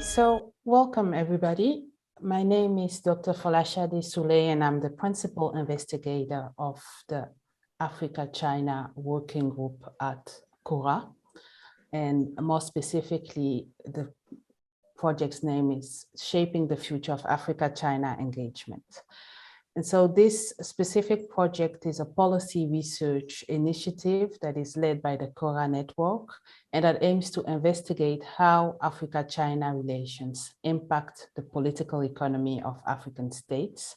So welcome everybody. My name is Dr. Folashade Souley and I'm the principal investigator of the Africa-China working group at CORA. And more specifically, the project's name is Shaping the Future of Africa-China Engagement. And so this specific project is a policy research initiative that is led by the CORA network and that aims to investigate how Africa-China relations impact the political economy of African states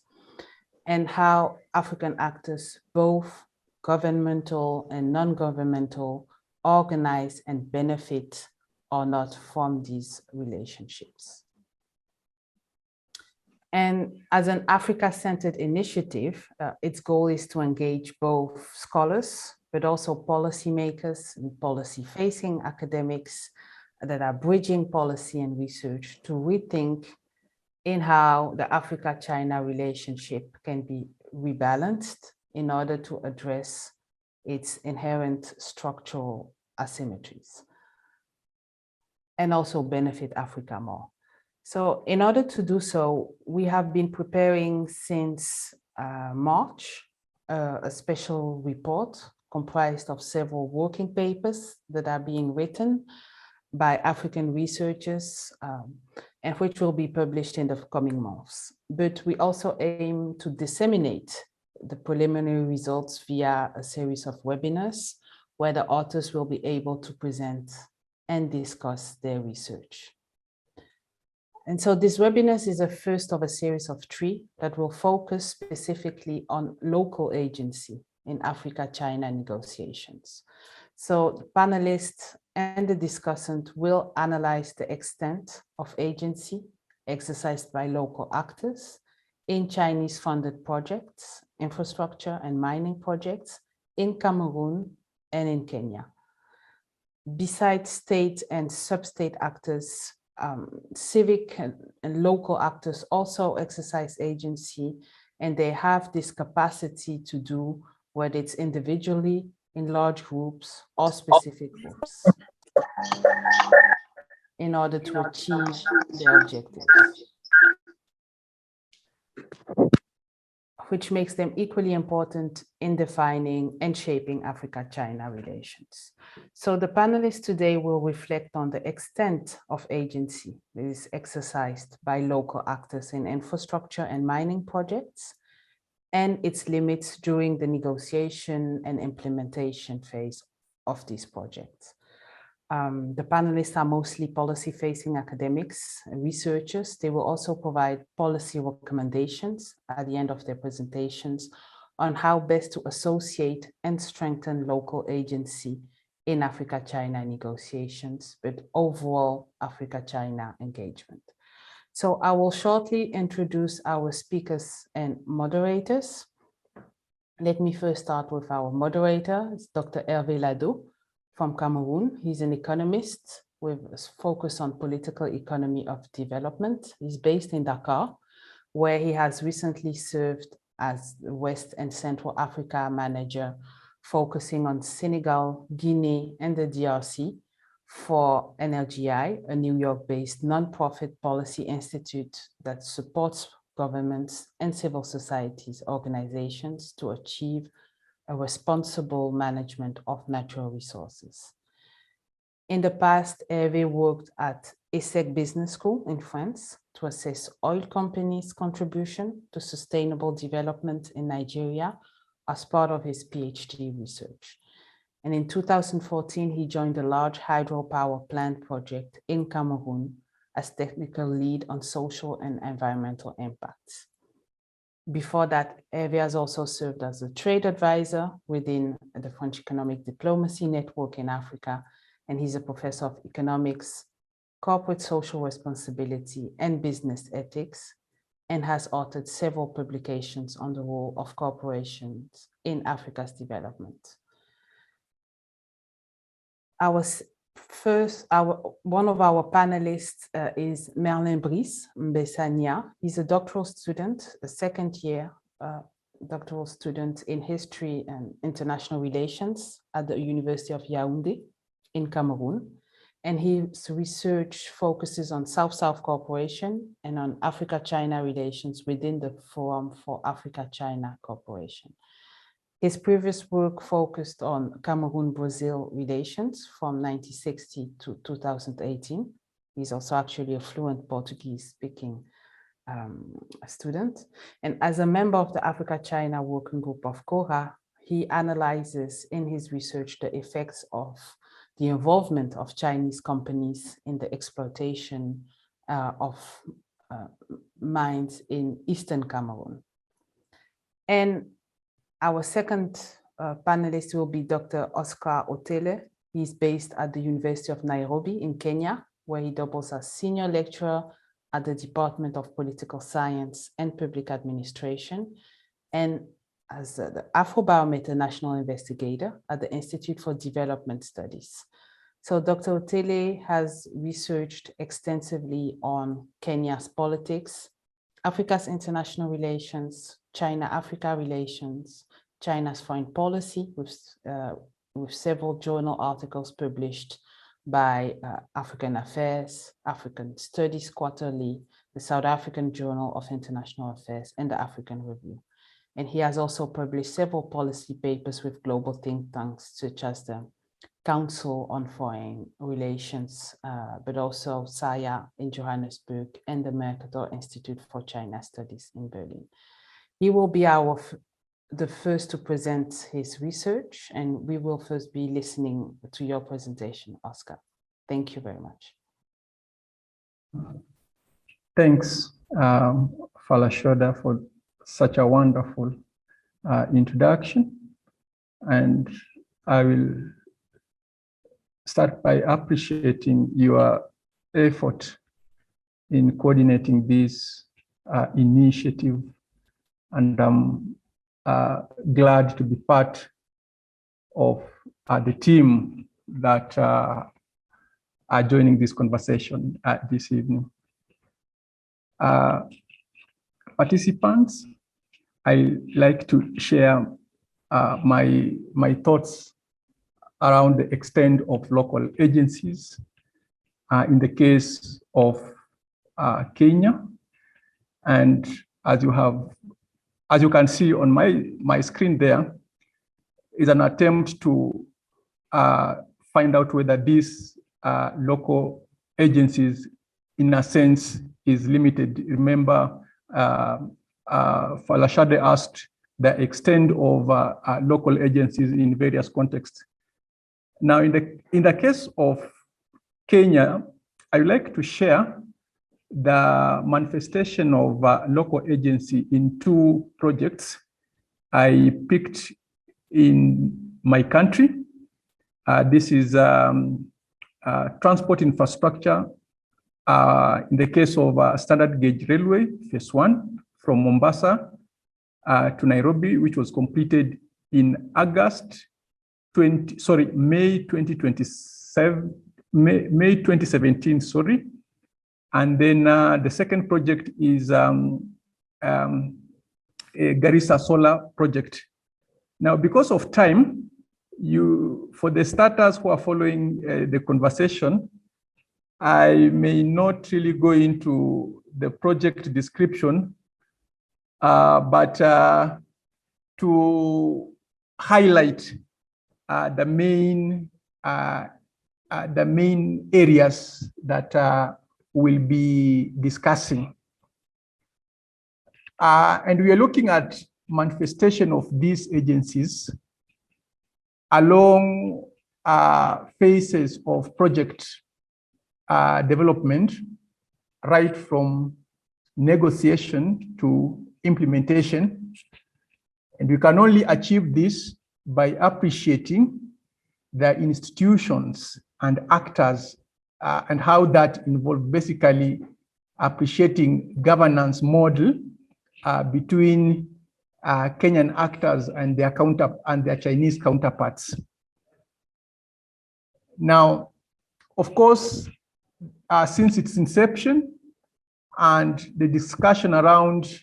and how African actors, both governmental and non-governmental, organize and benefit or not from these relationships. And as an Africa-centered initiative, its goal is to engage both scholars, but also policymakers and policy-facing academics that are bridging policy and research to rethink in how the Africa-China relationship can be rebalanced in order to address its inherent structural asymmetries and also benefit Africa more. So in order to do so, we have been preparing since March a special report comprised of several working papers that are being written by African researchers and which will be published in the coming months. But we also aim to disseminate the preliminary results via a series of webinars where the authors will be able to present and discuss their research. And so this webinar is the first of a series of 3 that will focus specifically on local agency in Africa-China negotiations. So the panelists and the discussant will analyze the extent of agency exercised by local actors in Chinese-funded projects, infrastructure and mining projects in Cameroon and in Kenya. Besides state and sub-state actors, civic and local actors also exercise agency, and they have this capacity to do whether it's individually, in large groups or specific groups in order to achieve their objectives, which makes them equally important in defining and shaping Africa-China relations. So the panelists today will reflect on the extent of agency that is exercised by local actors in infrastructure and mining projects and its limits during the negotiation and implementation phase of these projects. The panelists are mostly policy-facing academics and researchers. They will also provide policy recommendations at the end of their presentations on how best to associate and strengthen local agency in Africa-China negotiations, but overall Africa-China engagement. So I will shortly introduce our speakers and moderators. Let me first start with our moderator, it's Dr. Hervé Lado from Cameroon. He's an economist with a focus on political economy of development. He's based in Dakar, where he has recently served as the West and Central Africa manager, focusing on Senegal, Guinea, and the DRC for NLGI, a New York-based nonprofit policy institute that supports governments and civil societies organizations to achieve a responsible management of natural resources. In the past, Hervé worked at ESSEC Business School in France to assess oil companies' contribution to sustainable development in Nigeria as part of his PhD research. And in 2014, he joined a large hydropower plant project in Cameroon as technical lead on social and environmental impacts. Before that, Hervé has also served as a trade advisor within the French Economic Diplomacy Network in Africa, and he's a professor of economics, corporate social responsibility, and business ethics, and has authored several publications on the role of corporations in Africa's development. One of our panelists is Merlin Brice Mbessania. He's a doctoral student, a second-year doctoral student in history and international relations at the University of Yaoundé in Cameroon. and his research focuses on South-South cooperation and on Africa-China relations within the Forum for Africa-China Cooperation. His previous work focused on Cameroon-Brazil relations from 1960 to 2018. He's also actually a fluent Portuguese-speaking student. And as a member of the Africa-China Working Group of CORA, he analyzes in his research the effects of the involvement of Chinese companies in the exploitation of mines in Eastern Cameroon. And our second panelist will be Dr. Oscar Otele. He's based at the University of Nairobi in Kenya, where he doubles as senior lecturer at the Department of Political Science and Public Administration, and as the Afrobarometer National Investigator at the Institute for Development Studies. So Dr. Otele has researched extensively on Kenya's politics, Africa's international relations, China-Africa relations, China's foreign policy, with several journal articles published by African Affairs, African Studies Quarterly, the South African Journal of International Affairs, and the African Review. And he has also published several policy papers with global think tanks, such as the Council on Foreign Relations, but also SAIA in Johannesburg and the Mercator Institute for China Studies in Berlin. He will be the first to present his research, and we will first be listening to your presentation, Oscar. Thank you very much. Thanks, Falashoda, for such a wonderful introduction. And I will start by appreciating your effort in coordinating this initiative. And I'm glad to be part of the team that are joining this conversation this evening. Participants, I like to share my thoughts around the extent of local agencies in the case of Kenya. And as you can see on my screen there, is an attempt to find out whether these local agencies, in a sense, is limited. Remember, Falashade asked the extent of local agencies in various contexts. Now, in the case of Kenya, I would like to share the manifestation of local agency in two projects I picked in my country. This is transport infrastructure. In the case of standard gauge railway, phase 1, from Mombasa to Nairobi, which was completed in May 2017, sorry. And then the second project is a Garissa Solar project. Now, because of time, for the starters who are following the conversation, I may not really go into the project description, but to highlight the main areas that we'll be discussing. And we are looking at manifestation of these agencies along phases of project development, right from negotiation to implementation. And we can only achieve this by appreciating the institutions and actors and how that involves basically appreciating governance model between Kenyan actors and their Chinese counterparts. Now, of course, since its inception and the discussion around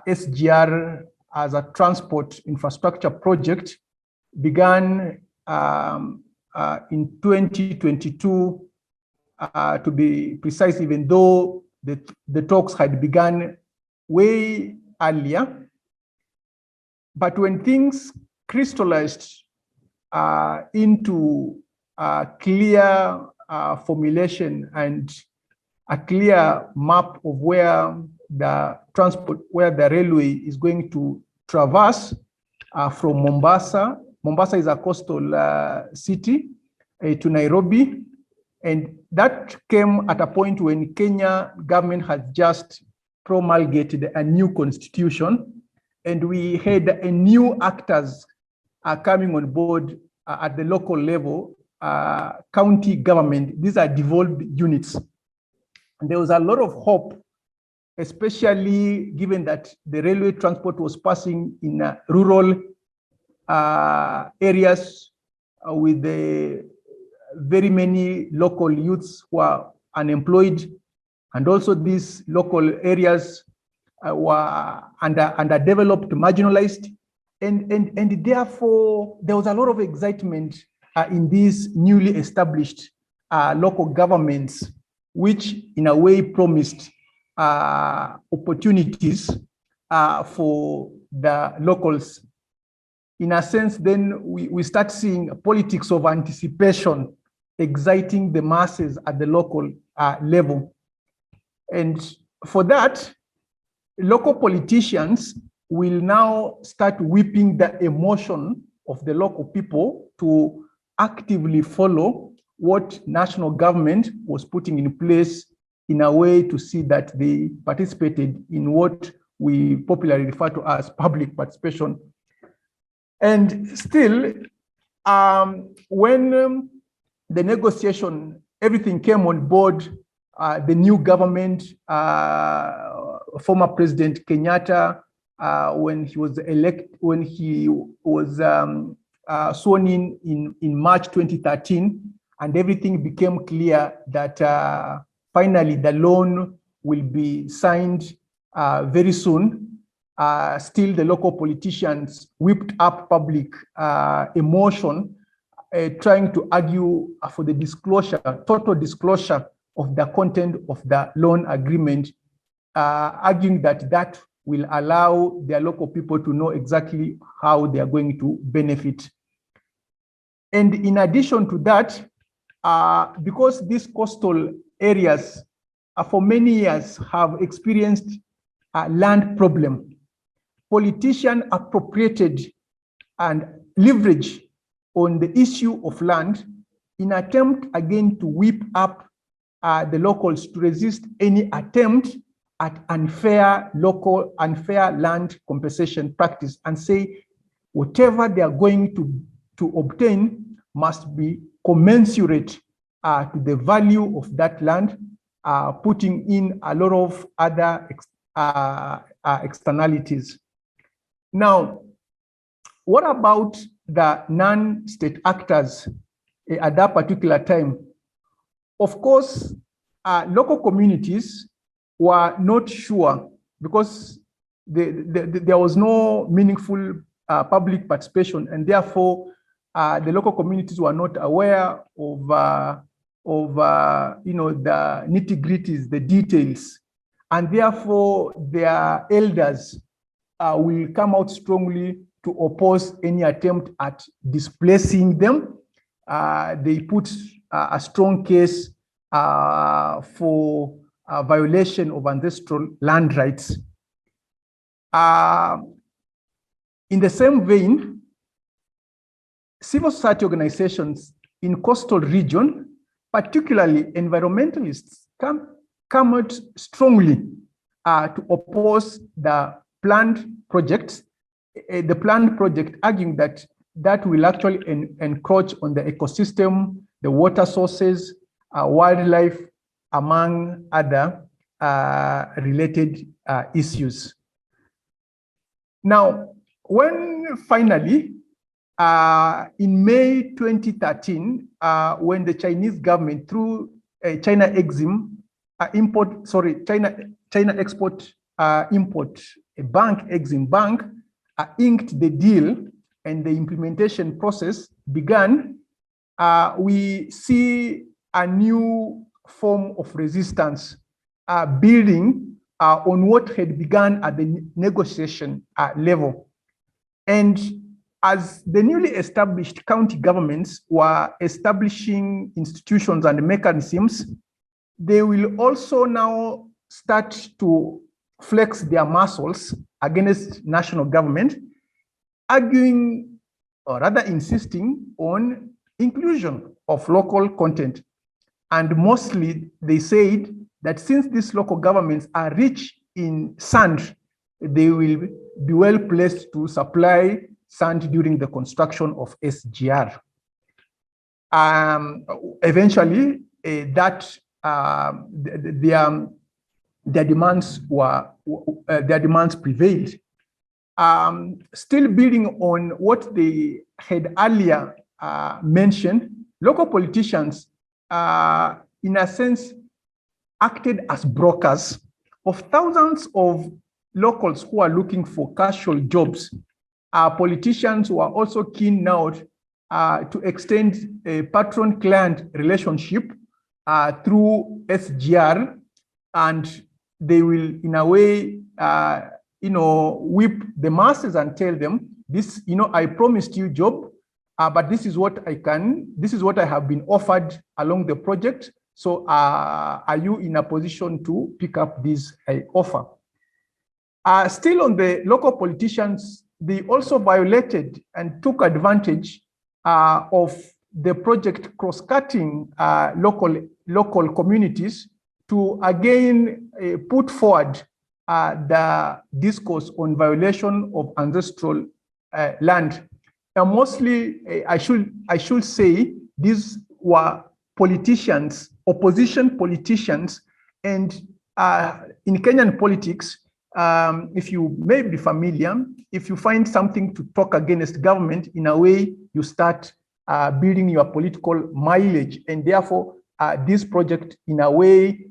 SGR as a transport infrastructure project began in 2022, to be precise, even though the talks had begun way earlier. But when things crystallized into a clear formulation and a clear map of where the railway is going to traverse from Mombasa. Mombasa is a coastal city to Nairobi. And that came at a point when Kenya government had just promulgated a new constitution, and we had a new actors coming on board at the local level, county government. These are devolved units. And there was a lot of hope, especially given that the railway transport was passing in rural areas with the very many local youths who are unemployed, and also these local areas were underdeveloped, marginalized, and therefore there was a lot of excitement in these newly established local governments, which in a way promised opportunities for the locals. In a sense, then we start seeing politics of anticipation exciting the masses at the local level. And for that, local politicians will now start whipping the emotion of the local people to actively follow what national government was putting in place in a way to see that they participated in what we popularly refer to as public participation. And still, when the negotiation, everything came on board, the new government, former President Kenyatta, when he was sworn in March 2013, and everything became clear that finally the loan will be signed very soon. Still, the local politicians whipped up public emotion, trying to argue for the disclosure, total disclosure of the content of the loan agreement, arguing that that will allow their local people to know exactly how they are going to benefit. And in addition to that, because these coastal areas for many years have experienced a land problem, politicians appropriated and leveraged on the issue of land in attempt again to whip up the locals to resist any attempt at unfair land compensation practice, and say whatever they are going to obtain must be commensurate to the value of that land, putting in a lot of other externalities. Now, what about the non-state actors at that particular time? Of course, local communities were not sure because there was no meaningful public participation, and therefore the local communities were not aware of the nitty-gritties, the details, and therefore their elders will come out strongly to oppose any attempt at displacing them. They put a strong case for a violation of ancestral land rights. In the same vein, civil society organizations in coastal region, particularly environmentalists, come out strongly to oppose the planned projects, arguing that that will actually encroach on the ecosystem, the water sources, wildlife, among other related issues. Now, when finally, in May 2013, when the Chinese government, through China Export Import Bank, Exim Bank, inked the deal and the implementation process began, we see a new form of resistance building on what had begun at the negotiation level. And as the newly established county governments were establishing institutions and mechanisms, they will also now start to flex their muscles against national government, arguing or rather insisting on inclusion of local content. And mostly they said that since these local governments are rich in sand, they will be well placed to supply sand during the construction of SGR. Eventually, their demands prevailed. Still building on what they had earlier mentioned, local politicians, in a sense, acted as brokers of thousands of locals who are looking for casual jobs. Politicians were also keen now to extend a patron-client relationship through SGR, and they will, in a way, whip the masses and tell them, this, I promised you job, but this is what this is what I have been offered along the project. So are you in a position to pick up this offer? Still on the local politicians, they also violated and took advantage of the project cross-cutting local communities to again put forward the discourse on violation of ancestral land. And mostly, I should say, these were politicians, opposition politicians, and in Kenyan politics, if you may be familiar, if you find something to talk against government, in a way, you start building your political mileage, and therefore, this project, in a way,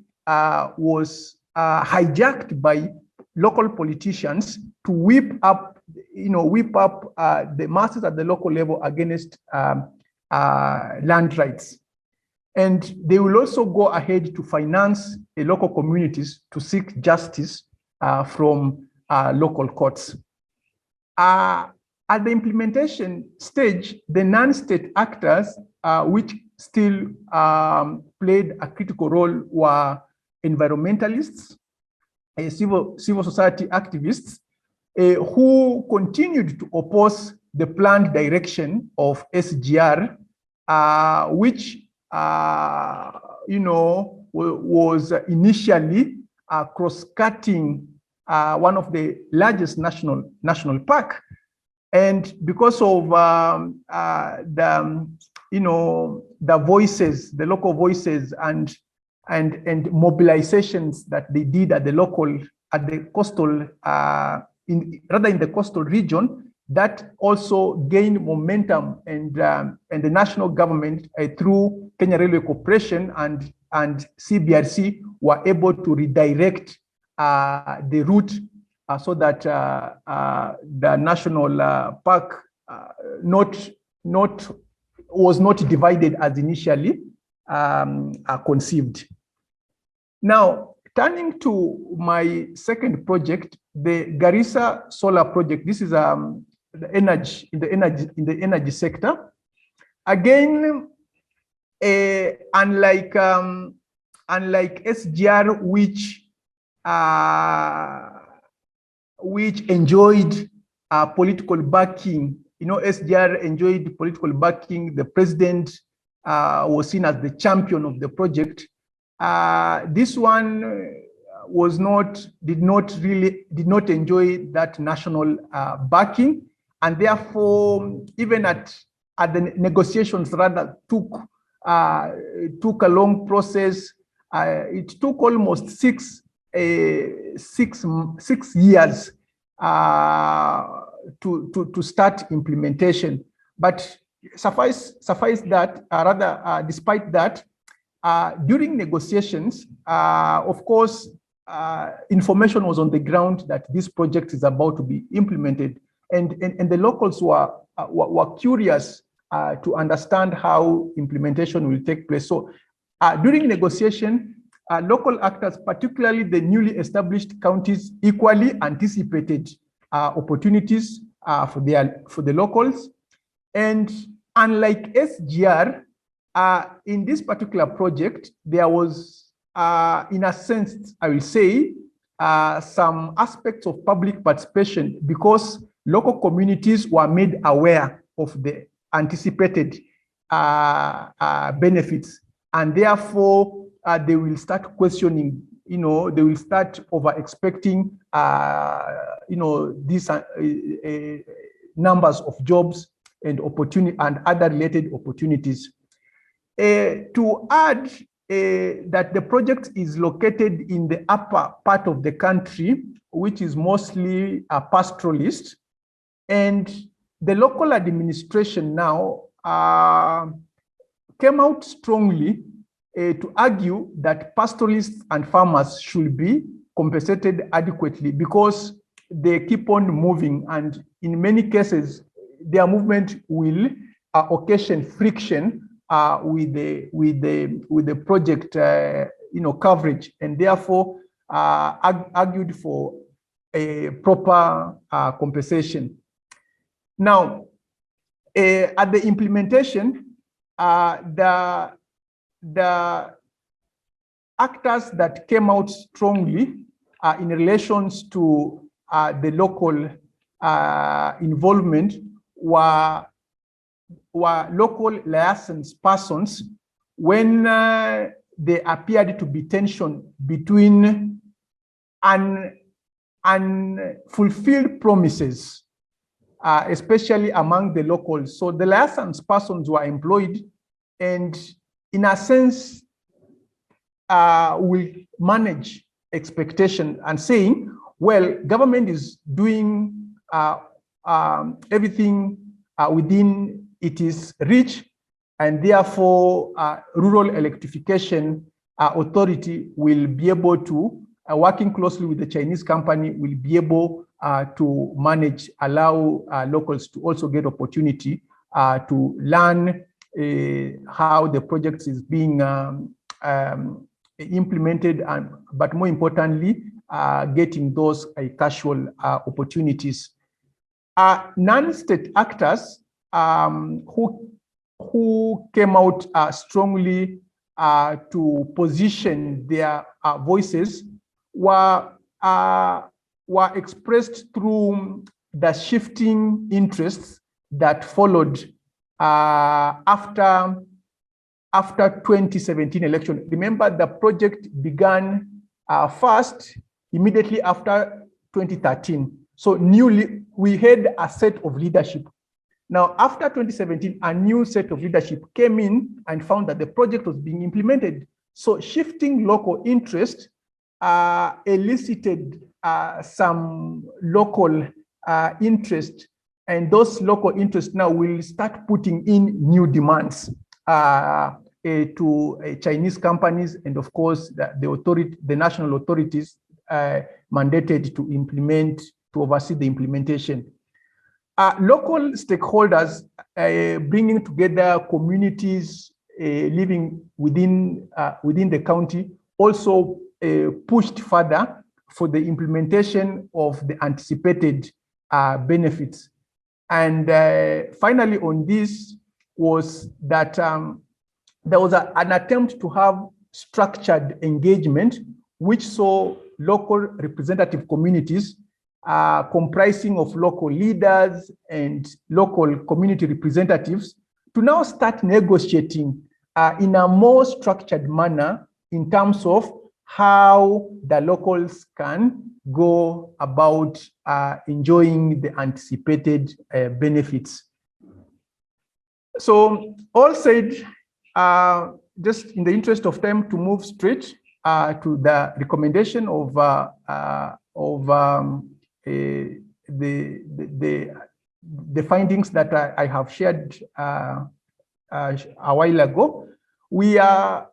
was hijacked by local politicians to whip up the masses at the local level against land rights. And they will also go ahead to finance the local communities to seek justice from local courts. At the implementation stage, the non-state actors, which still played a critical role, were environmentalists, civil society activists, who continued to oppose the planned direction of SGR, which was initially cross-cutting one of the largest national park, and because of the voices, the local voices, and mobilizations that they did at the coastal, in the coastal region, that also gained momentum, and the national government through Kenya Railway Corporation and CBRC were able to redirect the route so that the national park was not divided as initially conceived. Now, turning to my second project, the Garissa Solar Project. This is the energy sector. Again, unlike SGR, which enjoyed political backing. SGR enjoyed political backing. The president was seen as the champion of the project. This one did not enjoy that national backing, and therefore, even at the negotiations, rather took a long process. It took almost six years to start implementation. But suffice that, despite that, during negotiations, of course, information was on the ground that this project is about to be implemented, and the locals were curious to understand how implementation will take place. So during negotiation, local actors, particularly the newly established counties, equally anticipated opportunities for the locals. And unlike SGR, in this particular project, there was, in a sense, I will say, some aspects of public participation because local communities were made aware of the anticipated benefits, and therefore they will start questioning, they will start over expecting, these numbers of jobs and opportunity and other related opportunities. To add that the project is located in the upper part of the country, which is mostly a pastoralist, and the local administration now came out strongly to argue that pastoralists and farmers should be compensated adequately because they keep on moving, and in many cases, their movement will occasion friction with the project, coverage, and therefore argued for a proper compensation. Now, at the implementation, the actors that came out strongly in relations to the local involvement were local licensed persons when there appeared to be tension between unfulfilled promises, especially among the locals. So the licensed persons were employed and, in a sense, will manage expectation and saying, well, government is doing everything within its reach, and therefore rural electrification authority will be able to, working closely with the Chinese company, will be able to manage, allow locals to also get opportunity to learn how the project is being implemented, but more importantly, getting those casual opportunities. Non-state actors who came out strongly to position their voices were expressed through the shifting interests that followed after 2017 election. Remember, the project began first immediately after 2013. So newly, we had a set of leadership. Now, after 2017, a new set of leadership came in and found that the project was being implemented. So shifting local interest elicited some local interest, and those local interests now will start putting in new demands to Chinese companies, and of course, the national authorities mandated to implement, to oversee the implementation. Local stakeholders bringing together communities living within the county also pushed further for the implementation of the anticipated benefits. And finally on this was that there was an attempt to have structured engagement, which saw local representative communities comprising of local leaders and local community representatives to now start negotiating in a more structured manner in terms of how the locals can go about enjoying the anticipated benefits. So all said, just in the interest of time, to move straight to the recommendation of the findings that I have shared a while ago. We are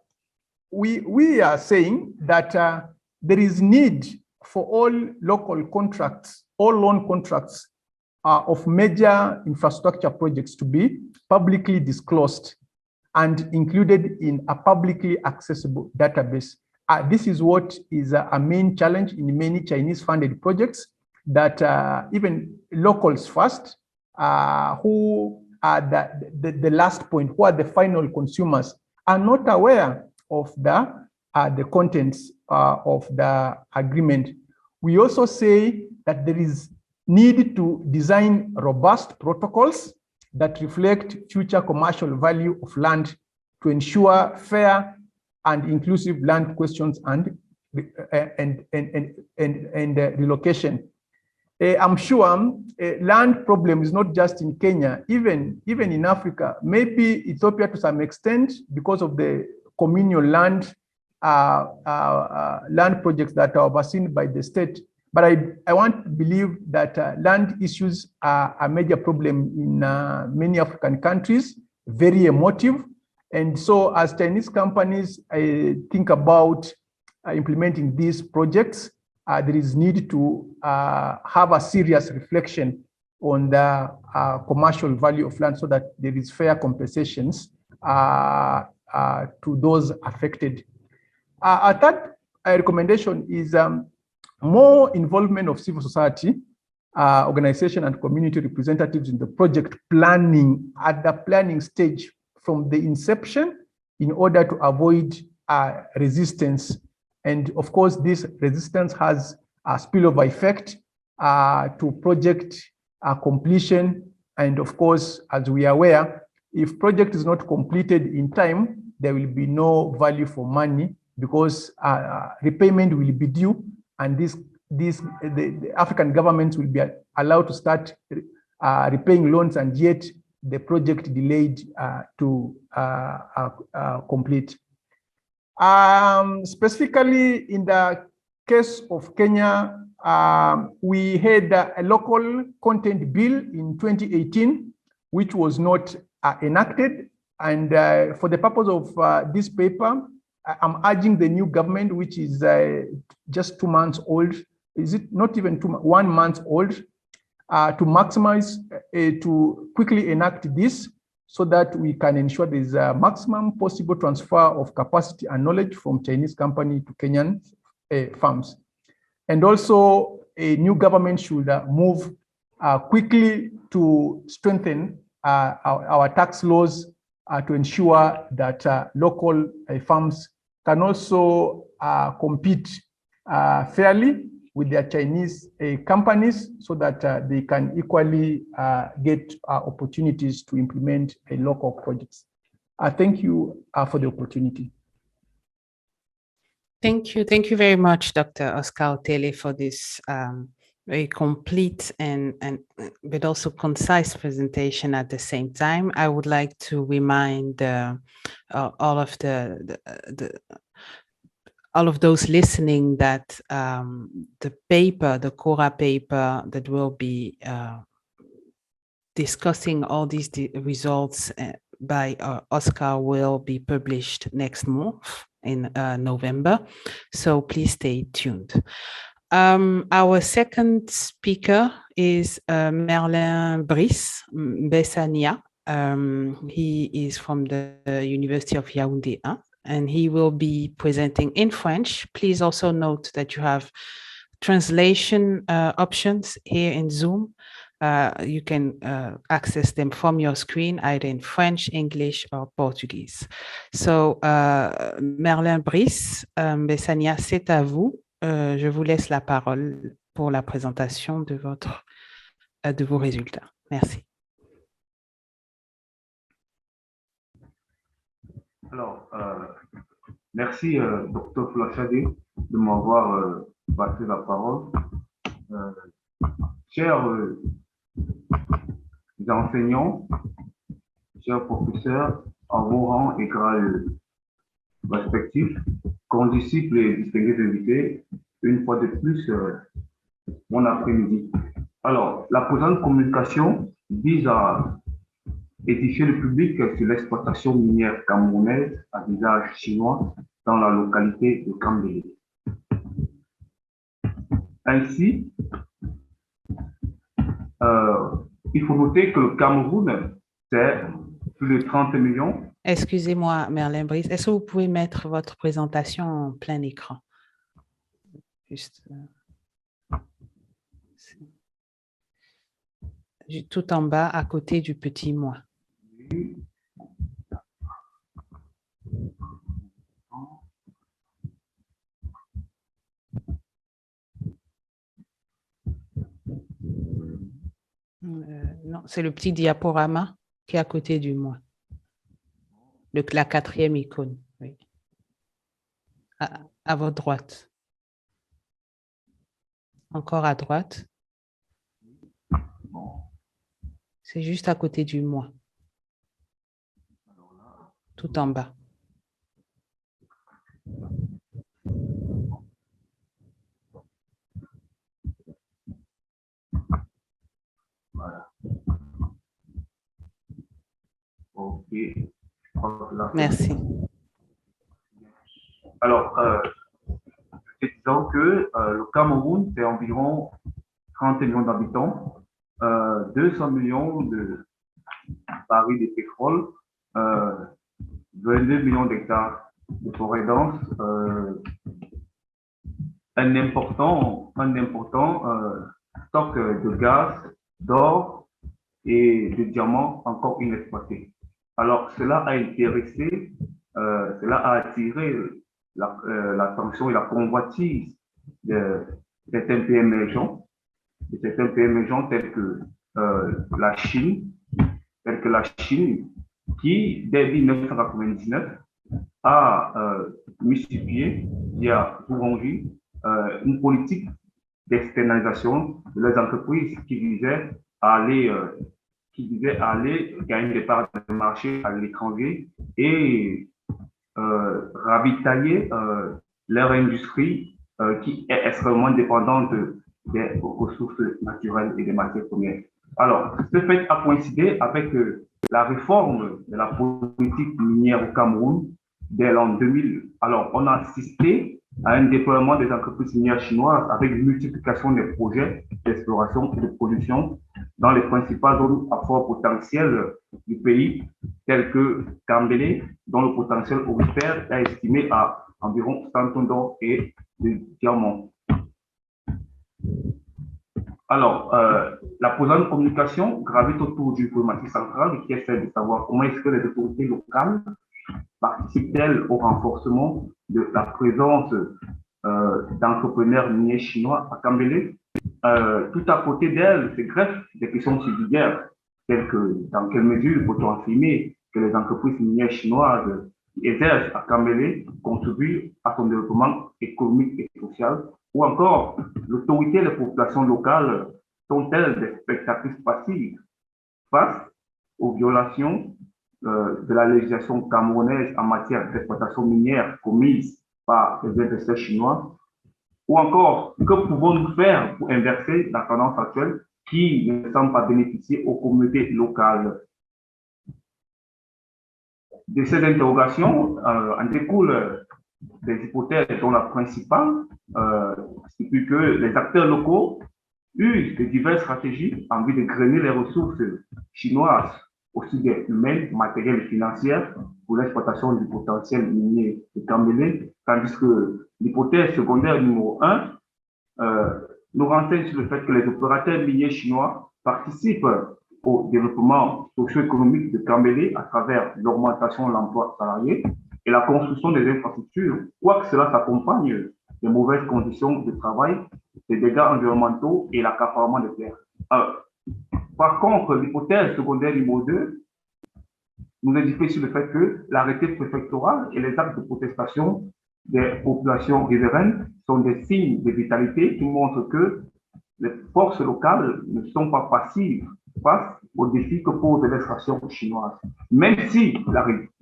saying that there is need for all local contracts, all loan contracts, of major infrastructure projects to be publicly disclosed and included in a publicly accessible database. This is what is a main challenge in many Chinese-funded projects, that even locals first, who are the last point, who are the final consumers, are not aware of the contents of the agreement. We also say that there is need to design robust protocols that reflect future commercial value of land to ensure fair and inclusive land questions and relocation. I'm sure land problem is not just in Kenya, even in Africa, maybe Ethiopia to some extent, because of the communal land land projects that are overseen by the state. But I want to believe that land issues are a major problem in many African countries, very emotive. And so as Chinese companies think about implementing these projects, there is need to have a serious reflection on the commercial value of land so that there is fair compensations to those affected. A third recommendation is more involvement of civil society, organization and community representatives in the project planning at the planning stage from the inception in order to avoid resistance. And of course, this resistance has a spillover effect to project completion. And of course, as we are aware, if project is not completed in time, there will be no value for money because repayment will be due, and the African governments will be allowed to start repaying loans, and yet the project delayed to complete. Specifically in the case of Kenya, we had a local content bill in 2018, which was not enacted. And for the purpose of this paper, I'm urging the new government, which is just 2 months old, is it not even 1 month old, to maximize, to quickly enact this so that we can ensure there's a maximum possible transfer of capacity and knowledge from Chinese company to Kenyan firms. And also a new government should move quickly to strengthen our tax laws to ensure that local firms can also compete fairly with their Chinese companies so that they can equally get opportunities to implement local projects. Thank you for the opportunity. Thank you. Thank you very much, Dr. Oscar Otele, for this very complete but also concise presentation at the same time. I would like to remind all of those listening that the paper, the Cora paper that will be discussing all these results by Oscar will be published next month in November. So please stay tuned. Our second speaker is Merlin Brice Bessania. He is from the University of Yaoundé 1, and he will be presenting in French. Please also note that you have translation options here in Zoom. You can access them from your screen, either in French, English, or Portuguese. So, Merlin Brice Bessania, c'est à vous. Je vous laisse la parole pour la présentation de vos résultats. Merci. Alors, merci, Dr. Flachadé, de m'avoir passé la parole. Chers enseignants, chers professeurs, en vos rangs et grades respectifs, condisciples et distingués invités, une fois de plus, bon après-midi. Alors, la présente communication vise à édifier le public sur l'exploitation minière camerounaise à visage chinois dans la localité de Kambélé. il faut noter que le Cameroun, c'est plus de 30 millions. Excusez-moi, Merlin Brice, est-ce que vous pouvez mettre votre présentation en plein écran? Juste, tout en bas, à côté du petit moins. Non, c'est le petit diaporama qui est à côté du moins. La quatrième icône, oui. À votre droite. Encore à droite. C'est juste à côté du moins. Tout en bas. Voilà. OK. Merci. Alors, disons que le Cameroun, c'est environ 30 millions d'habitants, 200 millions de barils de pétrole, 22 millions d'hectares de forêt dense, un important stock de gaz, d'or et de diamants encore inexploités. Alors, cela a intéressé, cela a attiré l'attention et la convoitise de certains pays émergents, tels que la Chine, qui, dès 1999, a mis sur pied, via Outre, une politique d'externalisation de leurs entreprises qui visait à aller gagner des parts de marché à l'étranger et ravitailler leur industrie qui est extrêmement dépendante des ressources naturelles et des matières premières. Alors, ce fait a coïncidé avec la réforme de la politique minière au Cameroun dès l'an 2000. Alors, on a assisté à un déploiement des entreprises minières chinoises avec une multiplication des projets d'exploration et de production dans les principales zones à fort potentiel du pays, telles que Kambélé, dont le potentiel aurifère est estimé à environ 100 tonnes d'or et de diamants. Alors, la présente communication gravite autour d'une problématique centrale qui est celle de savoir comment est-ce que les autorités locales participent-elles au renforcement de la présence d'entrepreneurs miniers chinois à Kambélé. Tout à côté d'elles se greffent des questions subsidiaires, telles que dans quelle mesure peut-on affirmer que les entreprises minières chinoises qui exercent à Kambélé contribuent à son développement économique et social, ou encore l'autorité et les populations locales sont-elles des spectatrices passives face aux violations de la législation camerounaise en matière d'exploitation minière commises par les investisseurs chinois, ou encore, que pouvons-nous faire pour inverser la tendance actuelle qui ne semble pas bénéficier aux communautés locales? De ces interrogations, en découlent des hypothèses dont la principale stipule que les acteurs locaux usent de diverses stratégies en vue de grainer les ressources chinoises, aussi bien humaines, matérielles et financières, pour l'exploitation du potentiel minier de Kambélé, tandis que l'hypothèse secondaire numéro 1 nous renseigne sur le fait que les opérateurs miniers chinois participent au développement socio-économique de Kambélé à travers l'augmentation de l'emploi salarié et la construction des infrastructures, quoique cela s'accompagne des mauvaises conditions de travail, des dégâts environnementaux et l'accaparement des terres. Par contre, l'hypothèse secondaire numéro 2 nous indique sur le fait que l'arrêté préfectoral et les actes de protestation des populations riveraines sont des signes de vitalité qui montrent que les forces locales ne sont pas passives face aux défis que pose l'extraction chinoise. Même si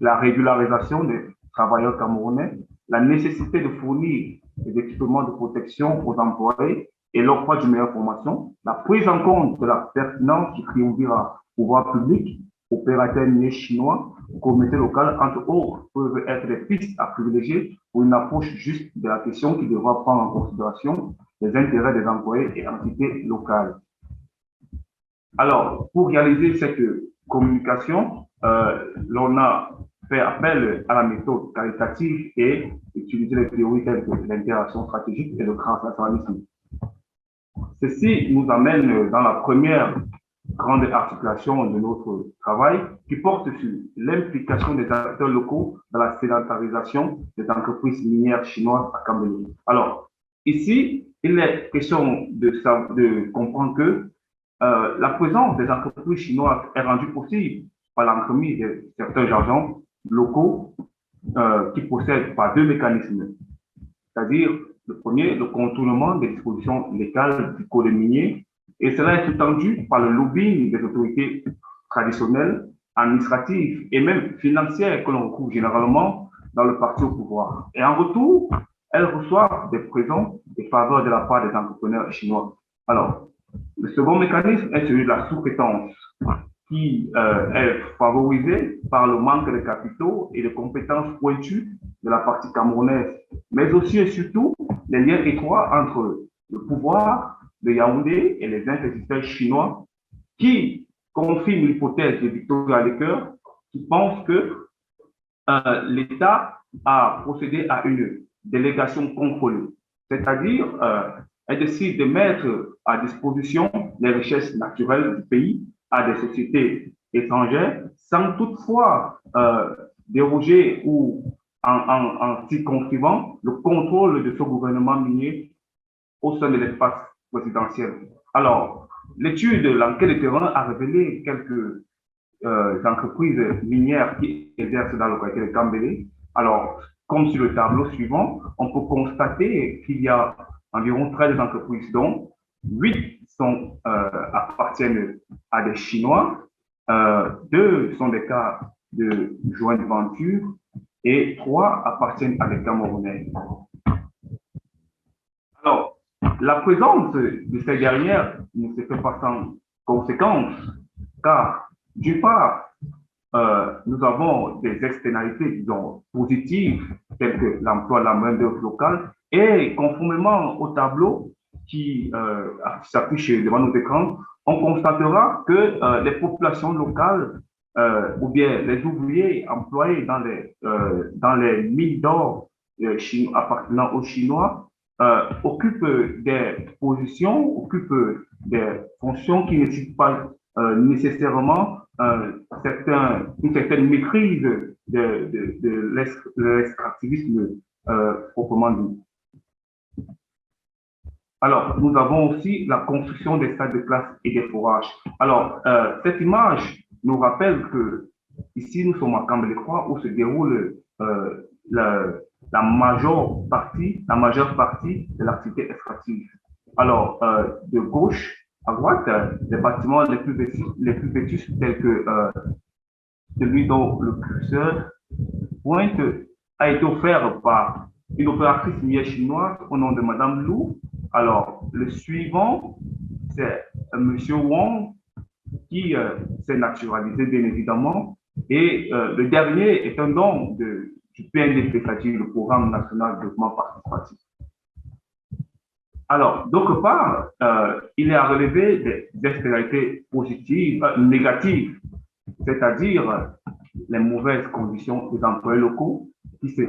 la régularisation des travailleurs camerounais, la nécessité de fournir des équipements de protection aux employés et l'octroi d'une meilleure formation, la prise en compte de la pertinence du triumvirat pouvoir public, opérateurs miniers chinois, communautés locales, entre autres, peuvent être des pistes à privilégier pour une approche juste de la question qui devra prendre en considération les intérêts des employés et entités locales. Alors, pour réaliser cette communication, l'on a fait appel à la méthode qualitative et utiliser les théories telles que l'interaction stratégique et le transnationalisme. Ceci nous amène dans la première grande articulation de notre travail qui porte sur l'implication des acteurs locaux dans la sédentarisation des entreprises minières chinoises à Cameroun. Alors, ici, il est question de comprendre que la présence des entreprises chinoises est rendue possible par l'entremise de certains agents locaux qui procèdent par deux mécanismes, c'est-à-dire le premier, le contournement des dispositions légales du code minier, et cela est sous-tendu par le lobbying des autorités traditionnelles, administratives et même financières que l'on retrouve généralement dans le parti au pouvoir. Et en retour, elles reçoivent des présents et faveurs de la part des entrepreneurs chinois. Alors, le second mécanisme est celui de la sous-traitance, qui est favorisée par le manque de capitaux et de compétences pointues de la partie camerounaise, mais aussi et surtout les liens étroits entre le pouvoir de Yaoundé et les investisseurs chinois qui confirment l'hypothèse de Victoria Lecoeur, qui pense que l'État a procédé à une délégation contrôlée, c'est-à-dire elle décide de mettre à disposition les richesses naturelles du pays à des sociétés étrangères sans toutefois déroger ou en circonscrivant le contrôle de ce gouvernement minier au sein de l'espace présidentiel. Alors, l'étude, l'enquête de terrain a révélé quelques entreprises minières qui exercent dans le localité de Kambélé. Alors, comme sur le tableau suivant, on peut constater qu'il y a environ 13 entreprises, dont 8 appartiennent à des Chinois, 2 sont des cas de joint venture et 3 appartiennent à des Camerounais. Alors, la présence de ces dernières ne se fait pas sans conséquences, car d'une part, nous avons des externalités, disons, positives, telles que l'emploi de la main-d'œuvre locale, et conformément au tableau qui s'affiche devant nos écrans, on constatera que les populations locales ou bien les ouvriers employés dans les mines d'or appartenant aux Chinois occupent des positions, occupent des fonctions qui ne nécessitent pas nécessairement une certaine maîtrise de l'extractivisme proprement dit. Alors, nous avons aussi la construction des stades de classe et des forages. Alors, cette image nous rappelle que ici, nous sommes à Cambé-les-Croix où se déroule la majeure partie de l'activité extractive. Alors, de gauche à droite, les bâtiments les plus vétustes tels que celui dont le curseur pointe a été offert par une opératrice minière chinoise au nom de Madame Lou. Alors, le suivant, c'est Monsieur Wang qui s'est naturalisé, bien évidemment. Et le dernier est un don du PNDP, c'est-à-dire le Programme national de développement participatif. Alors, d'autre part, il est à relever des externalités positives, négatives, c'est-à-dire les mauvaises conditions des employés locaux qui se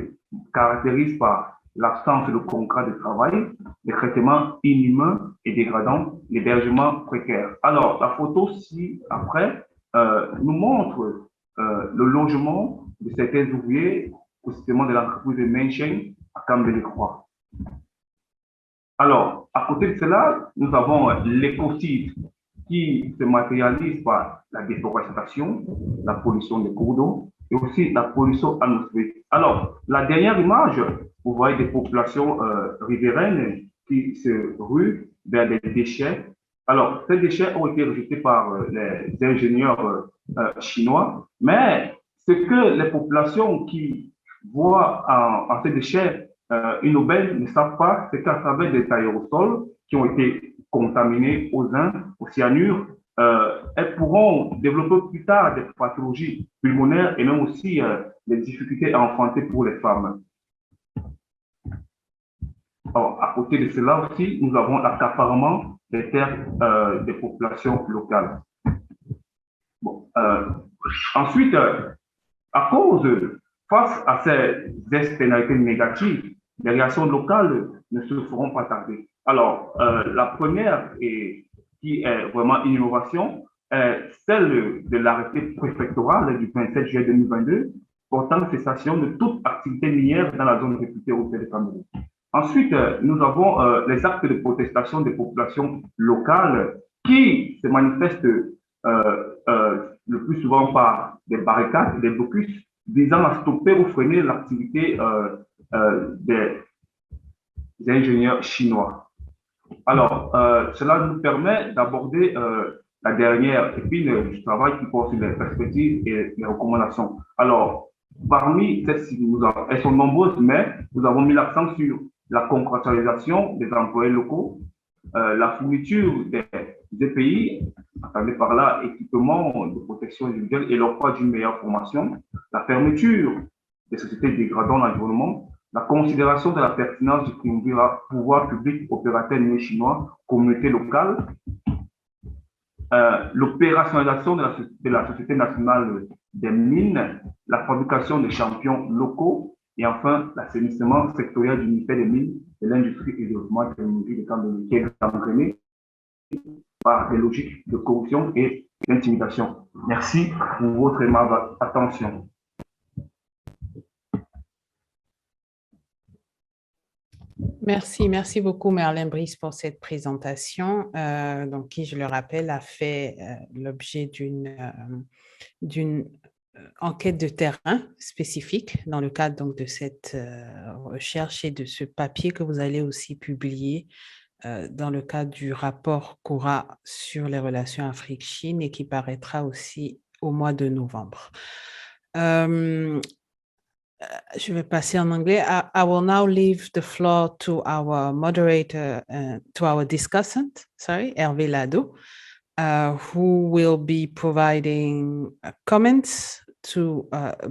caractérisent par l'absence de contrat de travail, les traitements inhumains et dégradants, l'hébergement précaire. Alors, la photo ci-après nous montre le logement de certains ouvriers au système de l'entreprise de Menchen à Cambé-les-Croix. Alors, à côté de cela, nous avons l'écocide qui se matérialise par la déforestation, la pollution des cours d'eau et aussi la pollution atmosphérique. Alors, la dernière image, vous voyez des populations riveraines qui se ruent vers des déchets. Alors, ces déchets ont été rejetés par les ingénieurs chinois, mais ce que les populations qui voient en ces déchets une aubaine ne savent pas, c'est qu'à travers des aérosols qui ont été contaminés au zinc, au cyanure, elles pourront développer plus tard des pathologies pulmonaires et même aussi des difficultés à enfanter pour les femmes. Alors, à côté de cela aussi, nous avons l'accaparement des terres des populations locales. Bon, ensuite, à cause, face à ces externalités négatives, les réactions locales ne se feront pas tarder. Alors, la première, et qui est vraiment une innovation, est celle de l'arrêté préfectoral du 27 juillet 2022 portant cessation de toute activité minière dans la zone réputée au de Cameroun. Ensuite, nous avons les actes de protestation des populations locales qui se manifestent le plus souvent par des barricades, des blocus visant à stopper ou freiner l'activité des ingénieurs chinois. Alors, cela nous permet d'aborder la dernière épine du travail qui porte sur les perspectives et les recommandations. Alors, parmi celles-ci, elles sont nombreuses, mais nous avons mis l'accent sur la contractualisation des employés locaux, la fourniture des EPI, entendez par là équipement de protection individuelle et l'octroi d'une meilleure formation, la fermeture des sociétés dégradant l'environnement, la considération de la pertinence du pouvoir public, opérateur minier chinois, communauté locale, l'opérationnalisation de la Société nationale des mines, la fabrication de champions locaux et enfin l'assainissement sectoriel du ministère des mines, de l'industrie et du développement technologique des Cameroun, qui est entraîné par des logiques de corruption et d'intimidation. Merci pour votre aimable attention. Merci beaucoup Merlin Brice pour cette présentation, donc qui, je le rappelle, a fait l'objet d'une enquête de terrain spécifique dans le cadre donc de cette recherche et de ce papier que vous allez aussi publier dans le cadre du rapport Cora sur les relations Afrique-Chine et qui paraîtra aussi au mois de novembre. Je vais passer en anglais. I will now leave the floor to our moderator, to our discussant, Hervé Lado, who will be providing comments to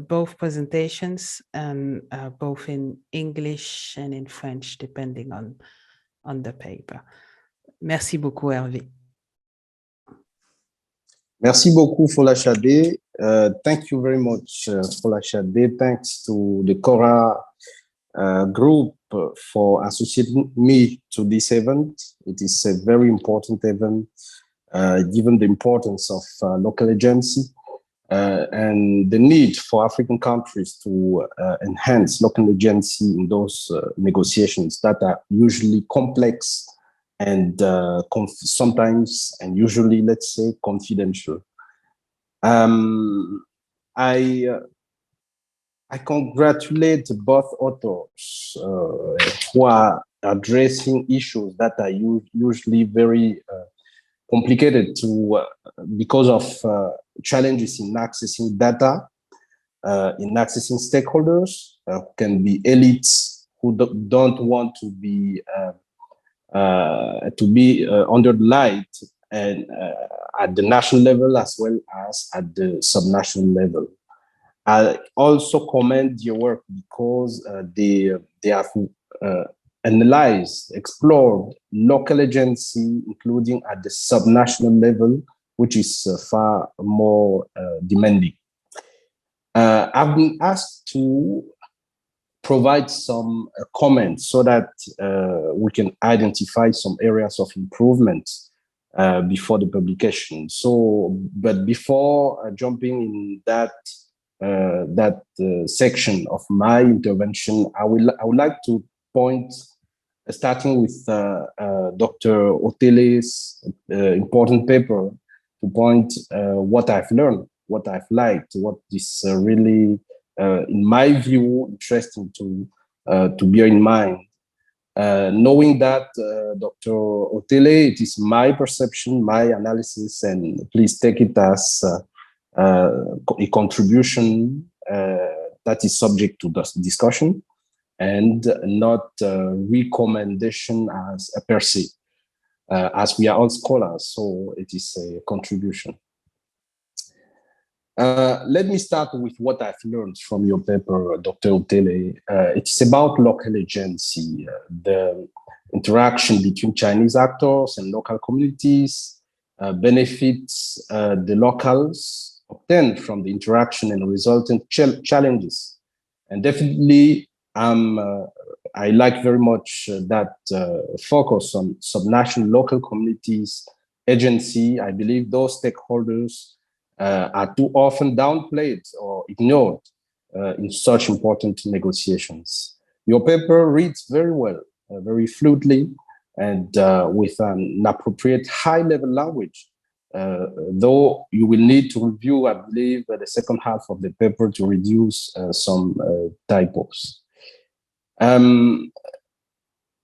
both presentations and both in English and in French, depending on the paper. Merci beaucoup, Hervé. Merci beaucoup, Fola Shade. Thank you very much, Fola Shade. Thanks to the Cora group for associating me to this event. It is a very important event, given the importance of local agency and the need for African countries to enhance local agency in those negotiations that are usually complex and sometimes and usually, let's say, confidential. I congratulate both authors who are addressing issues that are usually very complicated because of challenges in accessing data, in accessing stakeholders, who can be elites who don't want to be under the light and at the national level as well as at the subnational level. I also commend your work because they have analyzed, explored local agency, including at the subnational level, which is far more demanding. I've been asked to provide some comments so that we can identify some areas of improvement before the publication. But before jumping in that section of my intervention, I would like to point, starting with Dr. Otele's important paper, to point what I've learned, what I've liked, what is really, in my view, interesting to bear in mind. Knowing that, Dr. Otele, it is my perception, my analysis, and please take it as a contribution that is subject to this discussion and not a recommendation as a per se, as we are all scholars, so it is a contribution. Let me start with what I've learned from your paper, Dr. Otele. It's about local agency, the interaction between Chinese actors and local communities, benefits the locals obtain from the interaction and resultant challenges. And definitely, I like very much that focus on subnational local communities, agency. I believe those stakeholders are too often downplayed or ignored in such important negotiations. Your paper reads very well, very fluidly, and with an appropriate high-level language, though you will need to review, I believe, the second half of the paper to reduce some typos.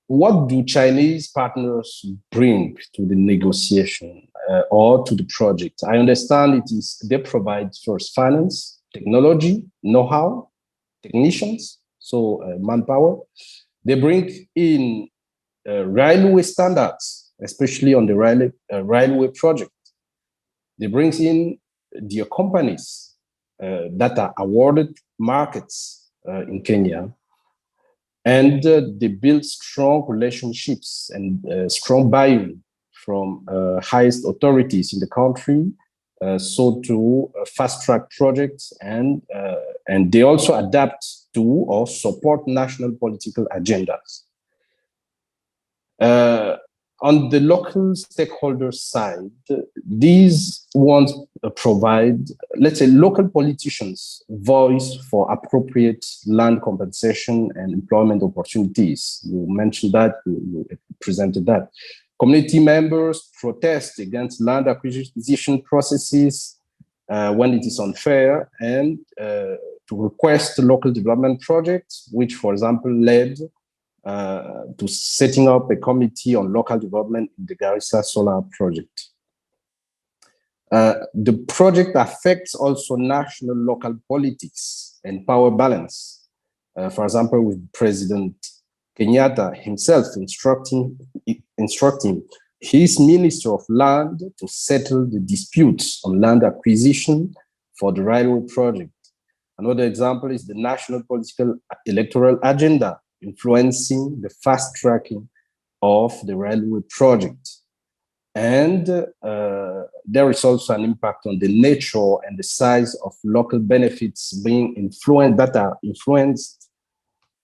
What do Chinese partners bring to the negotiation or to the project? I understand it is they provide first finance, technology, know-how, technicians, so manpower. They bring in railway standards, especially on the railway project. They bring in the companies that are awarded markets in Kenya. And they build strong relationships and strong buy-in from highest authorities in the country, so to fast-track projects, and they also adapt to or support national political agendas. On the local stakeholder side, these ones provide, let's say, local politicians voice for appropriate land compensation and employment opportunities. You mentioned that, you presented that. Community members protest against land acquisition processes when it is unfair, and to request local development projects, which, for example, led to setting up a committee on local development in the Garissa Solar project. The project affects also national local politics and power balance. For example, with President Kenyatta himself instructing his Minister of Land to settle the disputes on land acquisition for the railway project. Another example is the national political electoral agenda influencing the fast tracking of the railway project. And there is also an impact on the nature and the size of local benefits being influenced, that are influenced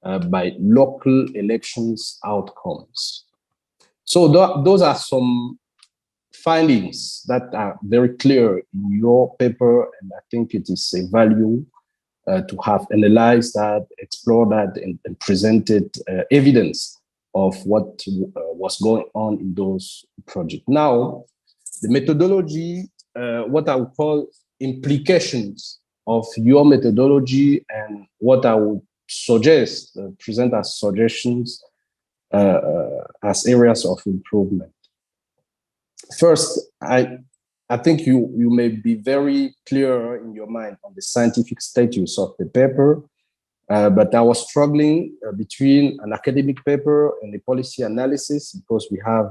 by local elections outcomes. So those are some findings that are very clear in your paper, and I think it is a value to have analyzed that, explored that, and presented evidence of what was going on in those projects. Now, the methodology, what I would call implications of your methodology, and what I would suggest, present as suggestions as areas of improvement. First, I think you may be very clear in your mind on the scientific status of the paper, but I was struggling between an academic paper and a policy analysis, because we have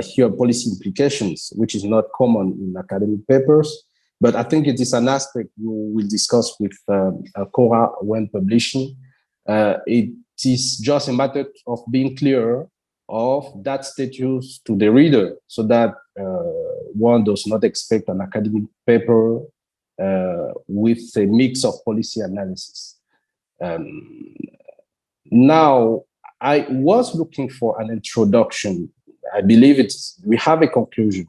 here policy implications, which is not common in academic papers. But I think it is an aspect we will discuss with Cora when publishing. It is just a matter of being clear of that status to the reader, so that one does not expect an academic paper with a mix of policy analysis. Now, I was looking for an introduction. I believe we have a conclusion.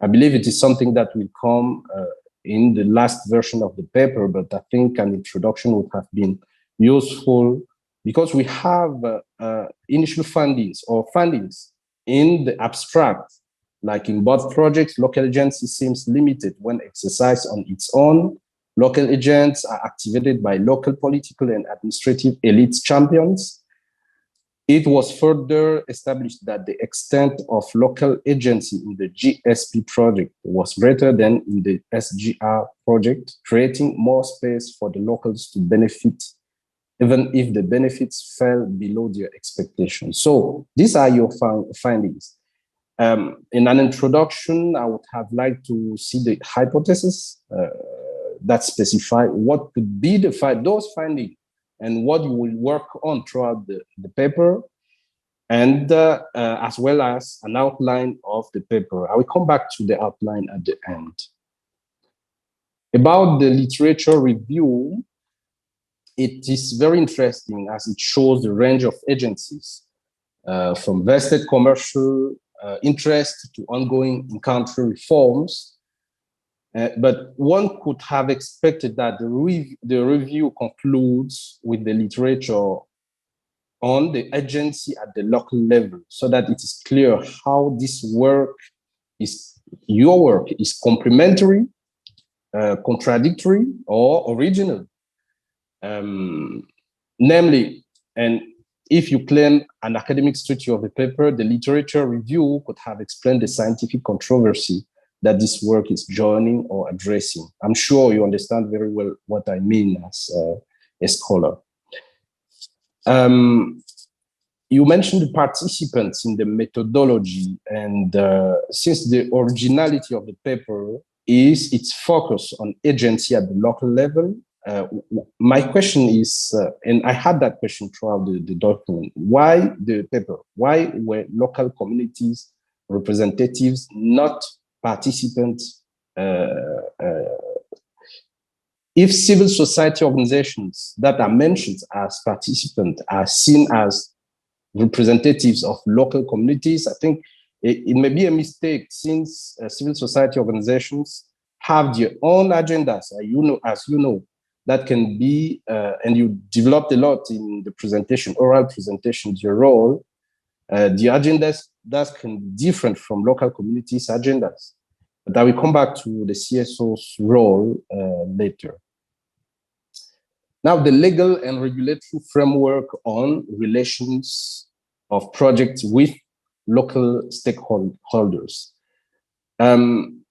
I believe it is something that will come in the last version of the paper, but I think an introduction would have been useful, because we have initial findings in the abstract, like in both projects. Local agency seems limited when exercised on its own. Local agents are activated by local political and administrative elite champions. It was further established that the extent of local agency in the GSP project was greater than in the SGR project, creating more space for the locals to benefit, even if the benefits fell below their expectations. So these are your findings. In an introduction, I would have liked to see the hypothesis that specify what could be those findings and what you will work on throughout the paper. and as well as an outline of the paper. I will come back to the outline at the end. About the literature review, it is very interesting as it shows the range of agencies from vested commercial interest to ongoing in-country reforms. But one could have expected that the review concludes with the literature on the agency at the local level, so that it is clear how this work is, your work is complementary, contradictory, or original. Namely, and if you claim an academic structure of the paper, the literature review could have explained the scientific controversy that this work is joining or addressing. I'm sure you understand very well what I mean as a scholar. You mentioned the participants in the methodology, and since the originality of the paper is its focus on agency at the local level, my question is, and I had that question throughout the document, why the paper? Why were local communities representatives not participants? If civil society organizations that are mentioned as participants are seen as representatives of local communities, I think it may be a mistake, since civil society organizations have their own agendas, as you know, that can be, and you developed a lot in the presentation, oral presentation, your role, the agendas that can be different from local communities' agendas. But I will come back to the CSO's role later. Now, the legal and regulatory framework on relations of projects with local stakeholders. I'm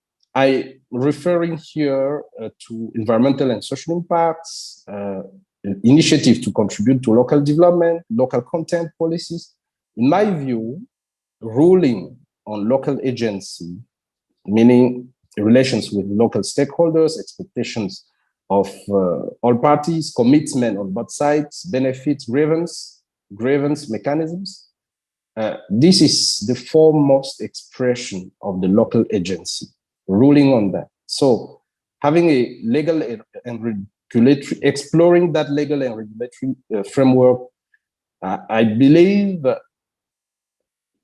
referring here to environmental and social impacts, initiative to contribute to local development, local content policies. In my view, ruling on local agency, meaning relations with local stakeholders, expectations of all parties, commitment on both sides, benefits, grievance mechanisms. This is the foremost expression of the local agency, ruling on that. So having a legal and regulatory, exploring that legal and regulatory framework, I believe,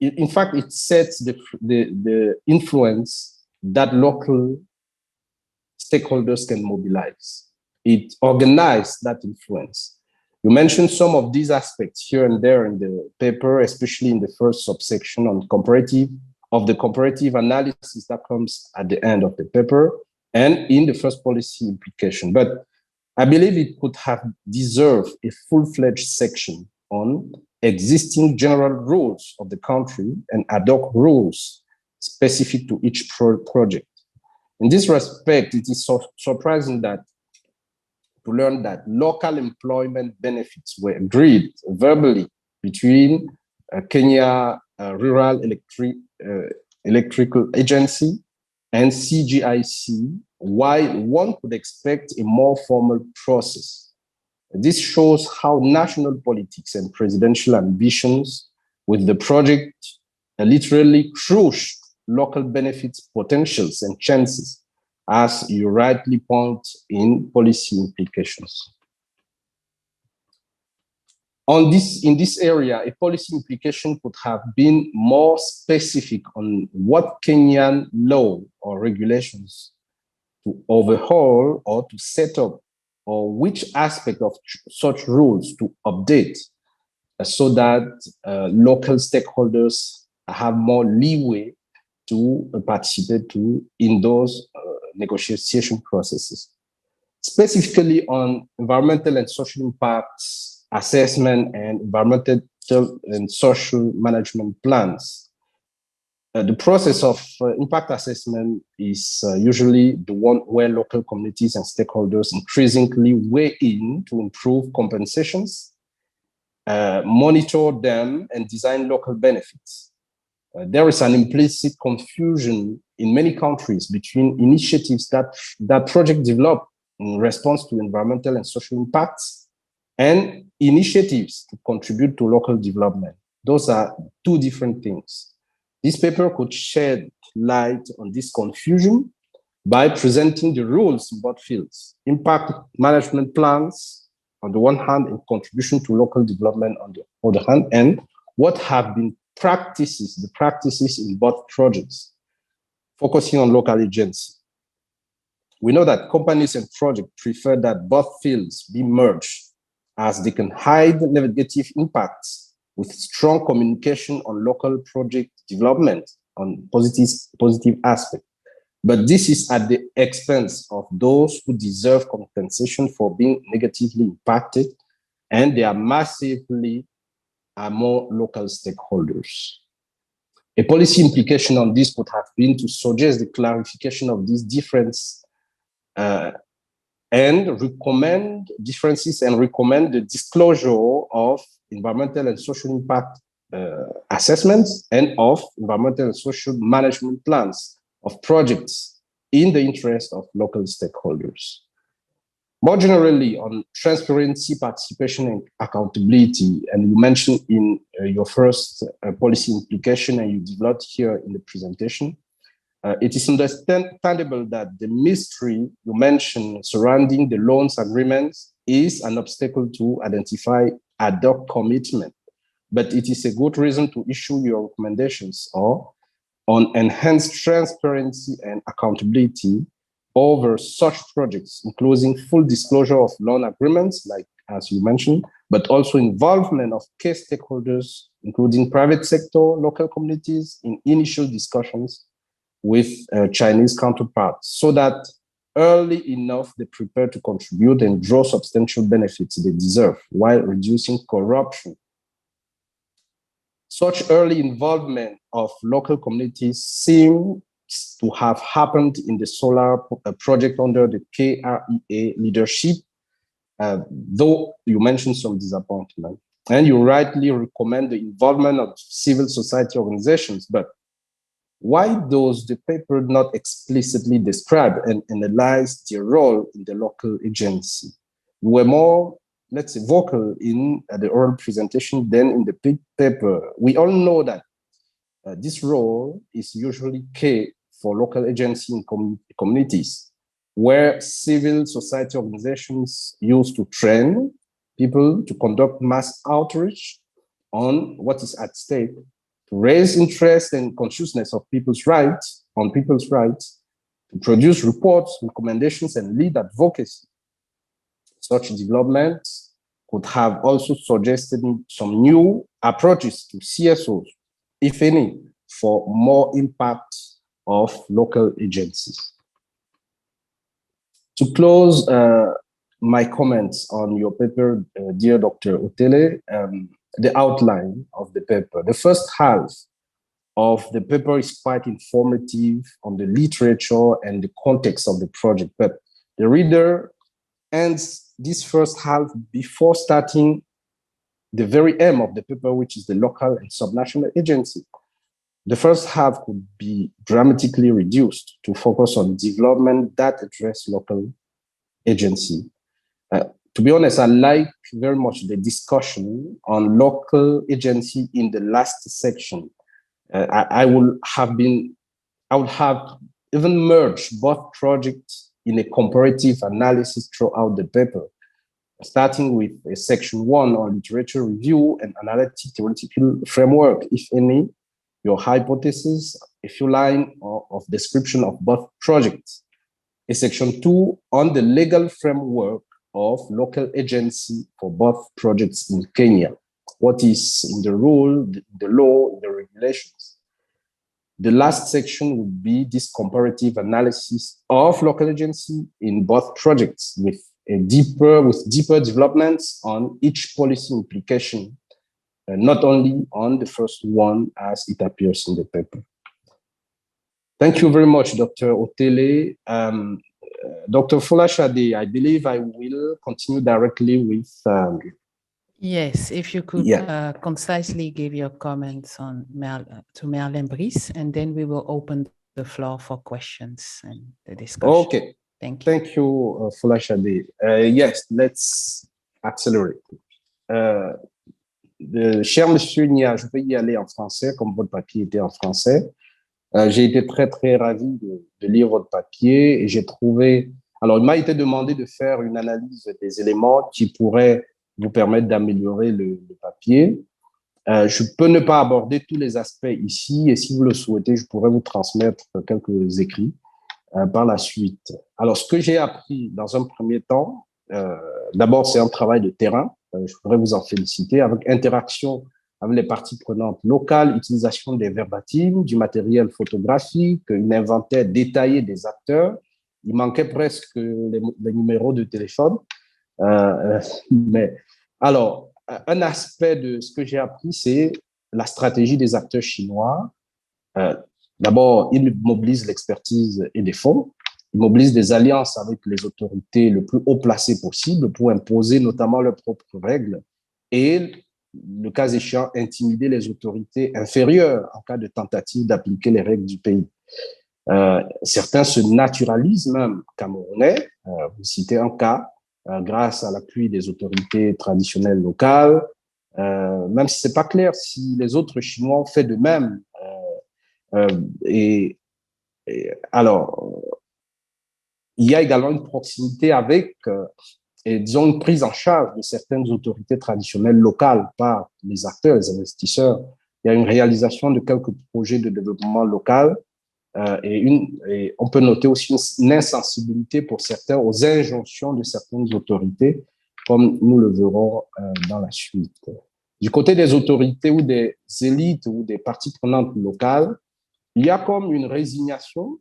in fact, it sets the influence that local stakeholders can mobilize. It organizes that influence. You mentioned some of these aspects here and there in the paper, especially in the first subsection on the comparative analysis that comes at the end of the paper and in the first policy implication. But I believe it could have deserved a full-fledged section on existing general rules of the country and ad hoc rules specific to each project. In this respect, it is so surprising to learn that local employment benefits were agreed verbally between Kenya Rural Electrical Agency and CGIC, while one could expect a more formal process. This shows how national politics and presidential ambitions with the project literally crushed local benefits potentials and chances, as you rightly point in policy implications. In this area, a policy implication could have been more specific on what Kenyan law or regulations to overhaul or to set up, or which aspect of such rules to update, so that local stakeholders have more leeway to participate in those negotiation processes. Specifically on environmental and social impacts assessment and environmental and social management plans. The process of impact assessment is usually the one where local communities and stakeholders increasingly weigh in to improve compensations, monitor them, and design local benefits. There is an implicit confusion in many countries between initiatives that project develop in response to environmental and social impacts and initiatives to contribute to local development. Those are two different things. This paper could shed light on this confusion by presenting the rules in both fields: impact management plans on the one hand and contribution to local development on the other hand, and what have been the practices in both projects, focusing on local agency. We know that companies and projects prefer that both fields be merged, as they can hide negative impacts with strong communication on local project development on positive aspects. But this is at the expense of those who deserve compensation for being negatively impacted, and they are massively among local stakeholders. A policy implication on this would have been to suggest the clarification of these differences and recommend differences and recommend the disclosure of environmental and social impact assessments and of environmental and social management plans of projects in the interest of local stakeholders. More generally, on transparency, participation, and accountability, and you mentioned in your first policy implication, and you developed here in the presentation, it is understandable that the mystery you mentioned surrounding the loans agreements is an obstacle to identify ad hoc commitment, but it is a good reason to issue your recommendations on enhanced transparency and accountability over such projects, including full disclosure of loan agreements, like as you mentioned, but also involvement of key stakeholders, including private sector, local communities, in initial discussions with Chinese counterparts, so that early enough they prepare to contribute and draw substantial benefits they deserve while reducing corruption. Such early involvement of local communities seems to have happened in the solar project under the KREA leadership, though you mentioned some disappointment. And you rightly recommend the involvement of civil society organizations, but why does the paper not explicitly describe and analyze their role in the local agency? We were more, let's say, vocal in the oral presentation than in the big paper. We all know that this role is usually key for local agency in communities, where civil society organizations used to train people to conduct mass outreach on what is at stake, to raise interest and consciousness of people's rights, to produce reports, recommendations, and lead advocacy. Such developments could have also suggested some new approaches to CSOs, if any, for more impact of local agencies. To close my comments on your paper, dear Dr. Otele, the outline of the paper. The first half of the paper is quite informative on the literature and the context of the project, but the reader ends this first half before starting the very aim of the paper, which is the local and subnational agency. The first half could be dramatically reduced to focus on development that address local agency. To be honest, I like very much the discussion on local agency in the last section. I would have even merged both projects in a comparative analysis throughout the paper, starting with a section 1 on literature review and analytic theoretical framework, if any, your hypothesis, a few lines of description of both projects, a section 2 on the legal framework of local agency for both projects in Kenya. What is in the rule, the law, the regulations. The last section would be this comparative analysis of local agency in both projects with deeper developments on each policy implication, not only on the first one as it appears in the paper. Thank you very much, Dr. Otele. Dr. Folashade, I believe I will continue directly with... Yes, if you could concisely give your comments on to Merlin Brice, and then we will open the floor for questions and the discussion. Okay. Thank you. Thank you, Folashade. Yes, let's accelerate. cher monsieur Nia, je vais y aller en français, comme votre papier était en français. J'ai été très, très ravi de lire votre papier et j'ai trouvé... Alors, il m'a été demandé de faire une analyse des éléments qui pourraient vous permettre d'améliorer le papier. Je peux ne pas aborder tous les aspects ici et si vous le souhaitez, je pourrais vous transmettre quelques écrits par la suite. Alors, ce que j'ai appris dans un premier temps, d'abord, c'est un travail de terrain. Je voudrais vous en féliciter avec interaction avec les parties prenantes locales, utilisation des verbatims, du matériel photographique, un inventaire détaillé des acteurs. Il manquait presque les numéros de téléphone. Mais alors, un aspect de ce que j'ai appris, c'est la stratégie des acteurs chinois. D'abord, ils mobilisent l'expertise et des fonds. Ils mobilisent des alliances avec les autorités le plus haut placées possible pour imposer notamment leurs propres règles et, le cas échéant, intimider les autorités inférieures en cas de tentative d'appliquer les règles du pays. Certains se naturalisent même camerounais. Vous citez un cas, grâce à l'appui des autorités traditionnelles locales, même si c'est pas clair si les autres Chinois ont fait de même. Alors, il y a également une proximité avec, et disons, une prise en charge de certaines autorités traditionnelles locales par les acteurs, les investisseurs. Il y a une réalisation de quelques projets de développement local et on peut noter aussi une insensibilité pour certains aux injonctions de certaines autorités, comme nous le verrons dans la suite. Du côté des autorités ou des élites ou des parties prenantes locales, il y a comme une résignation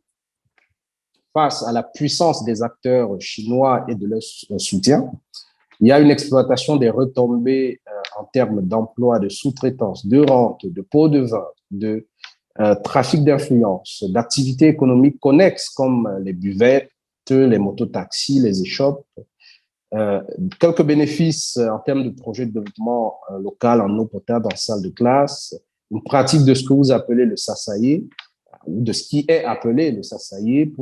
face à la puissance des acteurs chinois et de leur soutien. Il y a une exploitation des retombées en termes d'emploi, de sous-traitance, de rente, de pots de vin, de trafic d'influence, d'activités économiques connexes comme les buvettes, les mototaxis, les échoppes. Quelques bénéfices en termes de projets de développement local en eau potable, en salle de classe, une pratique de ce que vous appelez le sasaye, ou de ce qui est appelé le sasaye,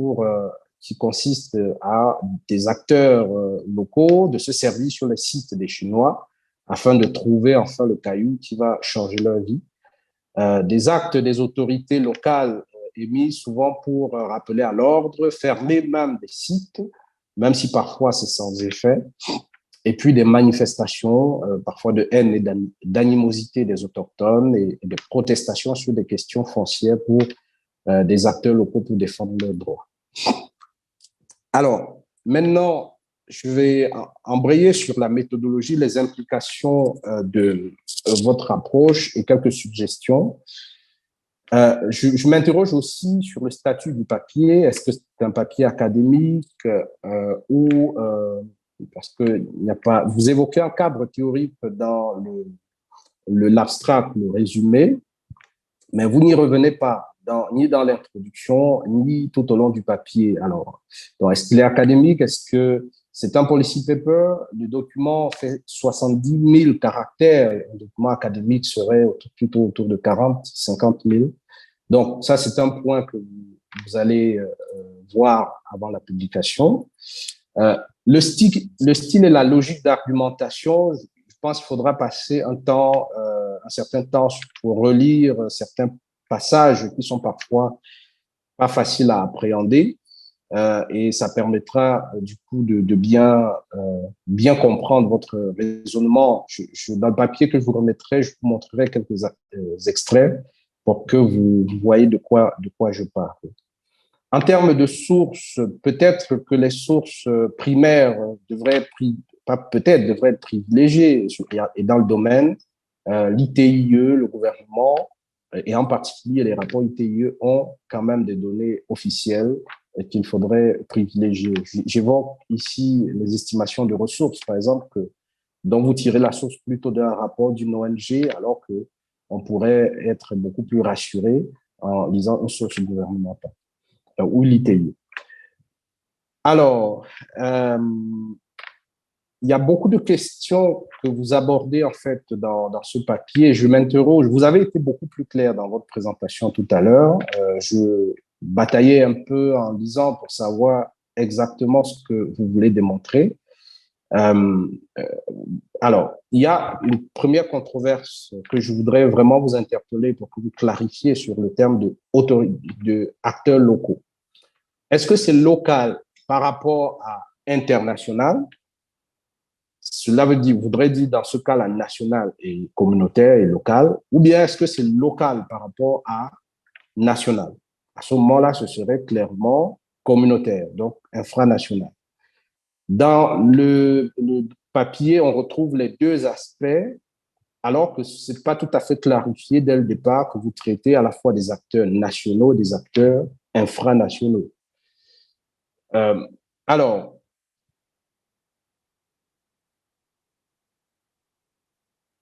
qui consiste à des acteurs locaux de se servir sur les sites des Chinois afin de trouver enfin le caillou qui va changer leur vie. Des actes des autorités locales émis souvent pour rappeler à l'ordre, fermer même des sites, même si parfois c'est sans effet. Et puis des manifestations, parfois de haine et d'animosité des autochtones et de protestations sur des questions foncières pour des acteurs locaux pour défendre leurs droits. Alors, maintenant, je vais embrayer sur la méthodologie, les implications de votre approche et quelques suggestions. Je m'interroge aussi sur le statut du papier. Est-ce que c'est un papier académique ou parce que il n'y a pas. Vous évoquez un cadre théorique dans l'abstract, le résumé, mais vous n'y revenez pas ni dans l'introduction, ni tout au long du papier. Alors, est-ce qu'il est académique? Est-ce que c'est un policy paper? Le document fait 70 000 caractères. Un document académique serait plutôt autour de 40, 50 000. Donc, ça, c'est un point que vous allez voir avant la publication. Le style et la logique d'argumentation, je pense qu'il faudra passer un certain temps pour relire certains passages qui sont parfois pas faciles à appréhender. Et ça permettra du coup de bien comprendre votre raisonnement. Dans le papier que je vous remettrai, je vous montrerai quelques extraits pour que vous voyez de quoi je parle. En termes de sources, peut-être que les sources primaires devraient être privilégiées. Et dans le domaine, l'ITIE, le gouvernement, et en particulier les rapports ITIE ont quand même des données officielles qu'il faudrait privilégier. J'évoque ici les estimations de ressources, par exemple, dont vous tirez la source plutôt d'un rapport d'une ONG, alors qu'on pourrait être beaucoup plus rassuré en lisant une source gouvernementale ou l'ITIE. Alors, il y a beaucoup de questions que vous abordez en fait dans ce papier. Je m'interroge, vous avez été beaucoup plus clair dans votre présentation tout à l'heure. Je bataillais un peu en lisant pour savoir exactement ce que vous voulez démontrer. Alors, il y a une première controverse que je voudrais vraiment vous interpeller pour que vous clarifiez sur le terme de acteurs locaux. Est-ce que c'est local par rapport à international? Cela voudrait dire dans ce cas-là national et communautaire et local, ou bien est-ce que c'est local par rapport à national? À ce moment-là, ce serait clairement communautaire, donc infranational. Dans le papier, on retrouve les deux aspects, alors que ce n'est pas tout à fait clarifié dès le départ que vous traitez à la fois des acteurs nationaux et des acteurs infranationaux. Alors,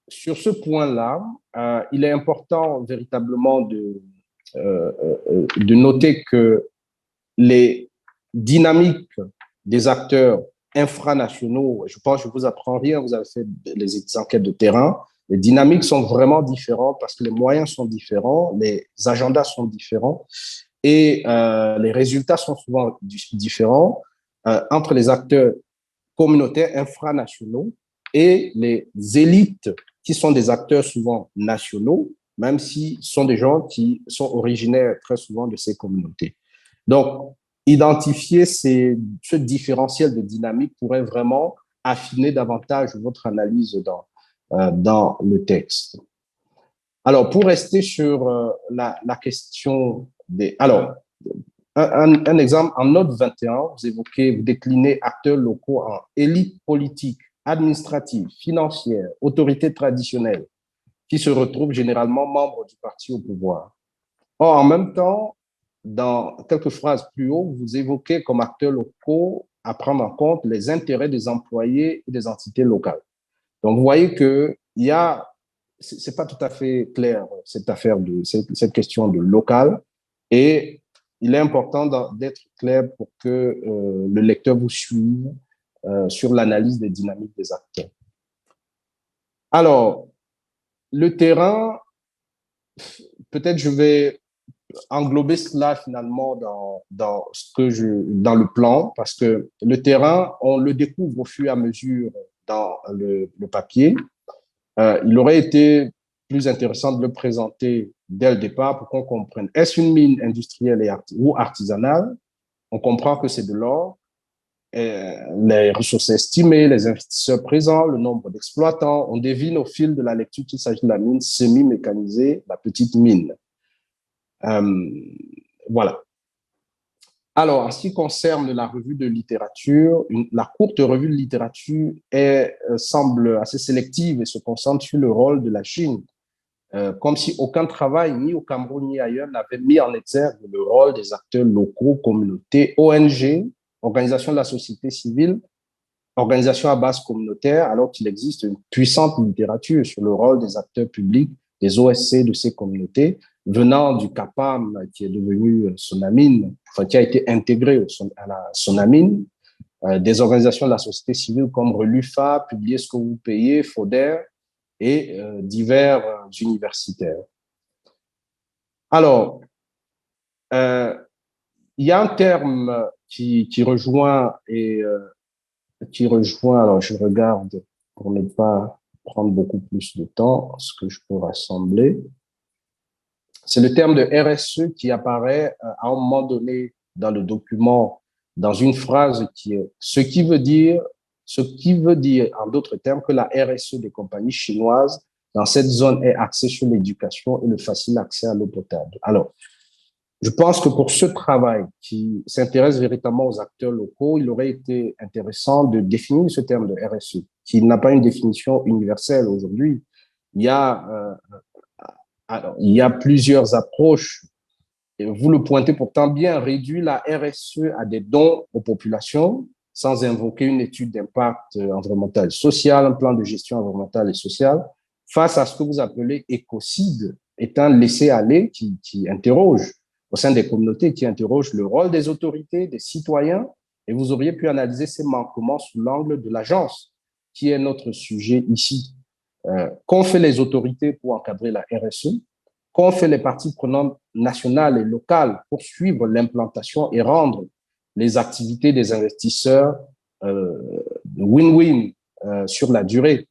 sur ce point-là, il est important véritablement de noter que les dynamiques des acteurs infranationaux, je pense que je ne vous apprends rien, vous avez fait les enquêtes de terrain, les dynamiques sont vraiment différentes parce que les moyens sont différents, les agendas sont différents et les résultats sont souvent différents entre les acteurs communautaires infranationaux et les élites qui sont des acteurs souvent nationaux, même si ce sont des gens qui sont originaires très souvent de ces communautés. Donc, identifier ce différentiel de dynamique pourrait vraiment affiner davantage votre analyse dans le texte. Alors, pour rester sur la question des... Alors, un exemple, en note 21, vous déclinez acteurs locaux en élite politique, administrative, financière, autorité traditionnelle, qui se retrouvent généralement membres du parti au pouvoir. Or, en même temps, dans quelques phrases plus haut, vous évoquez comme acteurs locaux à prendre en compte les intérêts des employés et des entités locales. Donc, vous voyez que c'est pas tout à fait clair cette question de local, et il est important d'être clair pour que le lecteur vous suive sur l'analyse des dynamiques des acteurs. Alors, le terrain, peut-être je vais englober cela finalement dans le plan, parce que le terrain, on le découvre au fur et à mesure dans le papier. Il aurait été plus intéressant de le présenter dès le départ pour qu'on comprenne. Est-ce une mine industrielle ou artisanale? On comprend que c'est de l'or. Les ressources estimées, les investisseurs présents, le nombre d'exploitants. On devine au fil de la lecture qu'il s'agit de la mine semi-mécanisée, la petite mine. Voilà. Alors, en ce qui concerne la revue de littérature, la courte revue de littérature semble assez sélective et se concentre sur le rôle de la Chine, comme si aucun travail, ni au Cameroun ni ailleurs, n'avait mis en exergue le rôle des acteurs locaux, communautés, ONG, organisations de la société civile, organisations à base communautaire, alors qu'il existe une puissante littérature sur le rôle des acteurs publics, des OSC de ces communautés, venant du CAPAM, qui est devenu Sonamine, enfin, qui a été intégré à la Sonamine, des organisations de la société civile comme Relufa, Publiez ce que vous payez, FODER, et divers universitaires. Alors, il y a un terme qui rejoint, alors je regarde pour ne pas prendre beaucoup plus de temps, ce que je peux rassembler. C'est le terme de RSE qui apparaît à un moment donné dans le document, dans une phrase qui est ce qui veut dire en d'autres termes que la RSE des compagnies chinoises dans cette zone est axée sur l'éducation et le facile accès à l'eau potable. Alors, je pense que pour ce travail qui s'intéresse véritablement aux acteurs locaux, il aurait été intéressant de définir ce terme de RSE, qui n'a pas une définition universelle aujourd'hui. Il y a plusieurs approches. Et vous le pointez pourtant bien, réduire la RSE à des dons aux populations sans invoquer une étude d'impact environnemental et social, un plan de gestion environnementale et sociale, face à ce que vous appelez écocide, est un laisser-aller qui interroge au sein des communautés, qui interroge le rôle des autorités, des citoyens, et vous auriez pu analyser ces manquements sous l'angle de l'agence, qui est notre sujet ici. Qu'ont fait les autorités pour encadrer la RSE? Qu'ont fait les parties prenantes nationales et locales pour suivre l'implantation et rendre les activités des investisseurs win-win sur la durée.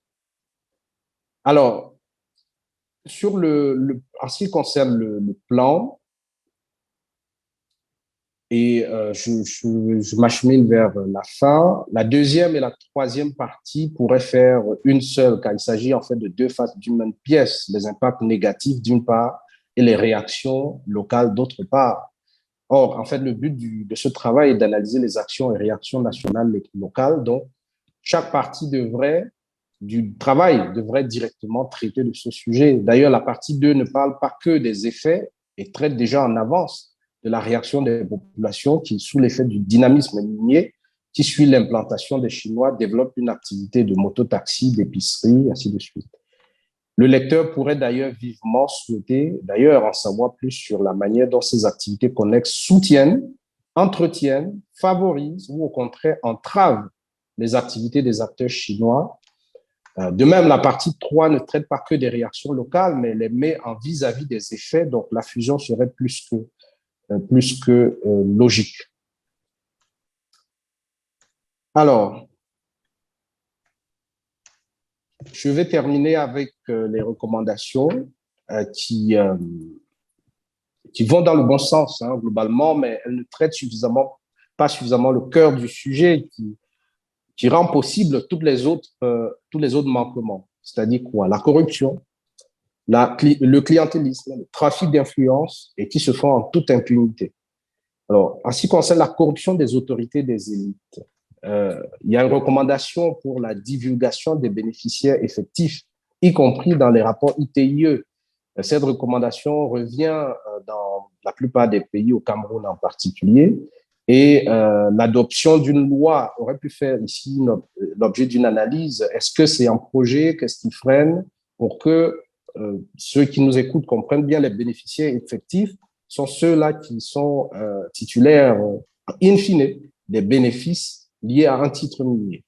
Alors, en ce qui concerne le plan, et je m'achemine vers la fin. La deuxième et la troisième partie pourraient faire une seule, car il s'agit en fait de deux faces d'une même pièce, les impacts négatifs d'une part et les réactions locales d'autre part. Or, en fait, le but de ce travail est d'analyser les actions et réactions nationales et locales. Donc, chaque partie du travail devrait directement traiter de ce sujet. D'ailleurs, la partie 2 ne parle pas que des effets et traite déjà en avance de la réaction des populations qui, sous l'effet du dynamisme minier, qui suit l'implantation des Chinois, développent une activité de mototaxi, d'épicerie, ainsi de suite. Le lecteur pourrait d'ailleurs vivement souhaiter en savoir plus sur la manière dont ces activités connexes soutiennent, entretiennent, favorisent ou au contraire entravent les activités des acteurs chinois. De même, la partie 3 ne traite pas que des réactions locales, mais les met en vis-à-vis des effets, donc la fusion serait plus que logique. Alors, je vais terminer avec les recommandations qui vont dans le bon sens, hein, globalement, mais elles ne traitent pas suffisamment le cœur du sujet qui rend possible tous les autres manquements. C'est-à-dire quoi? La corruption, le clientélisme, le trafic d'influence et qui se font en toute impunité. Alors, en ce qui concerne la corruption des autorités des élites, il y a une recommandation pour la divulgation des bénéficiaires effectifs, y compris dans les rapports ITIE. Cette recommandation revient dans la plupart des pays, au Cameroun en particulier, et l'adoption d'une loi aurait pu faire ici l'objet d'une analyse. Est-ce que c'est un projet? Qu'est-ce qui freine pour que ceux qui nous écoutent comprennent bien les bénéficiaires effectifs sont ceux-là qui sont titulaires, in fine, des bénéfices liés à un titre minier.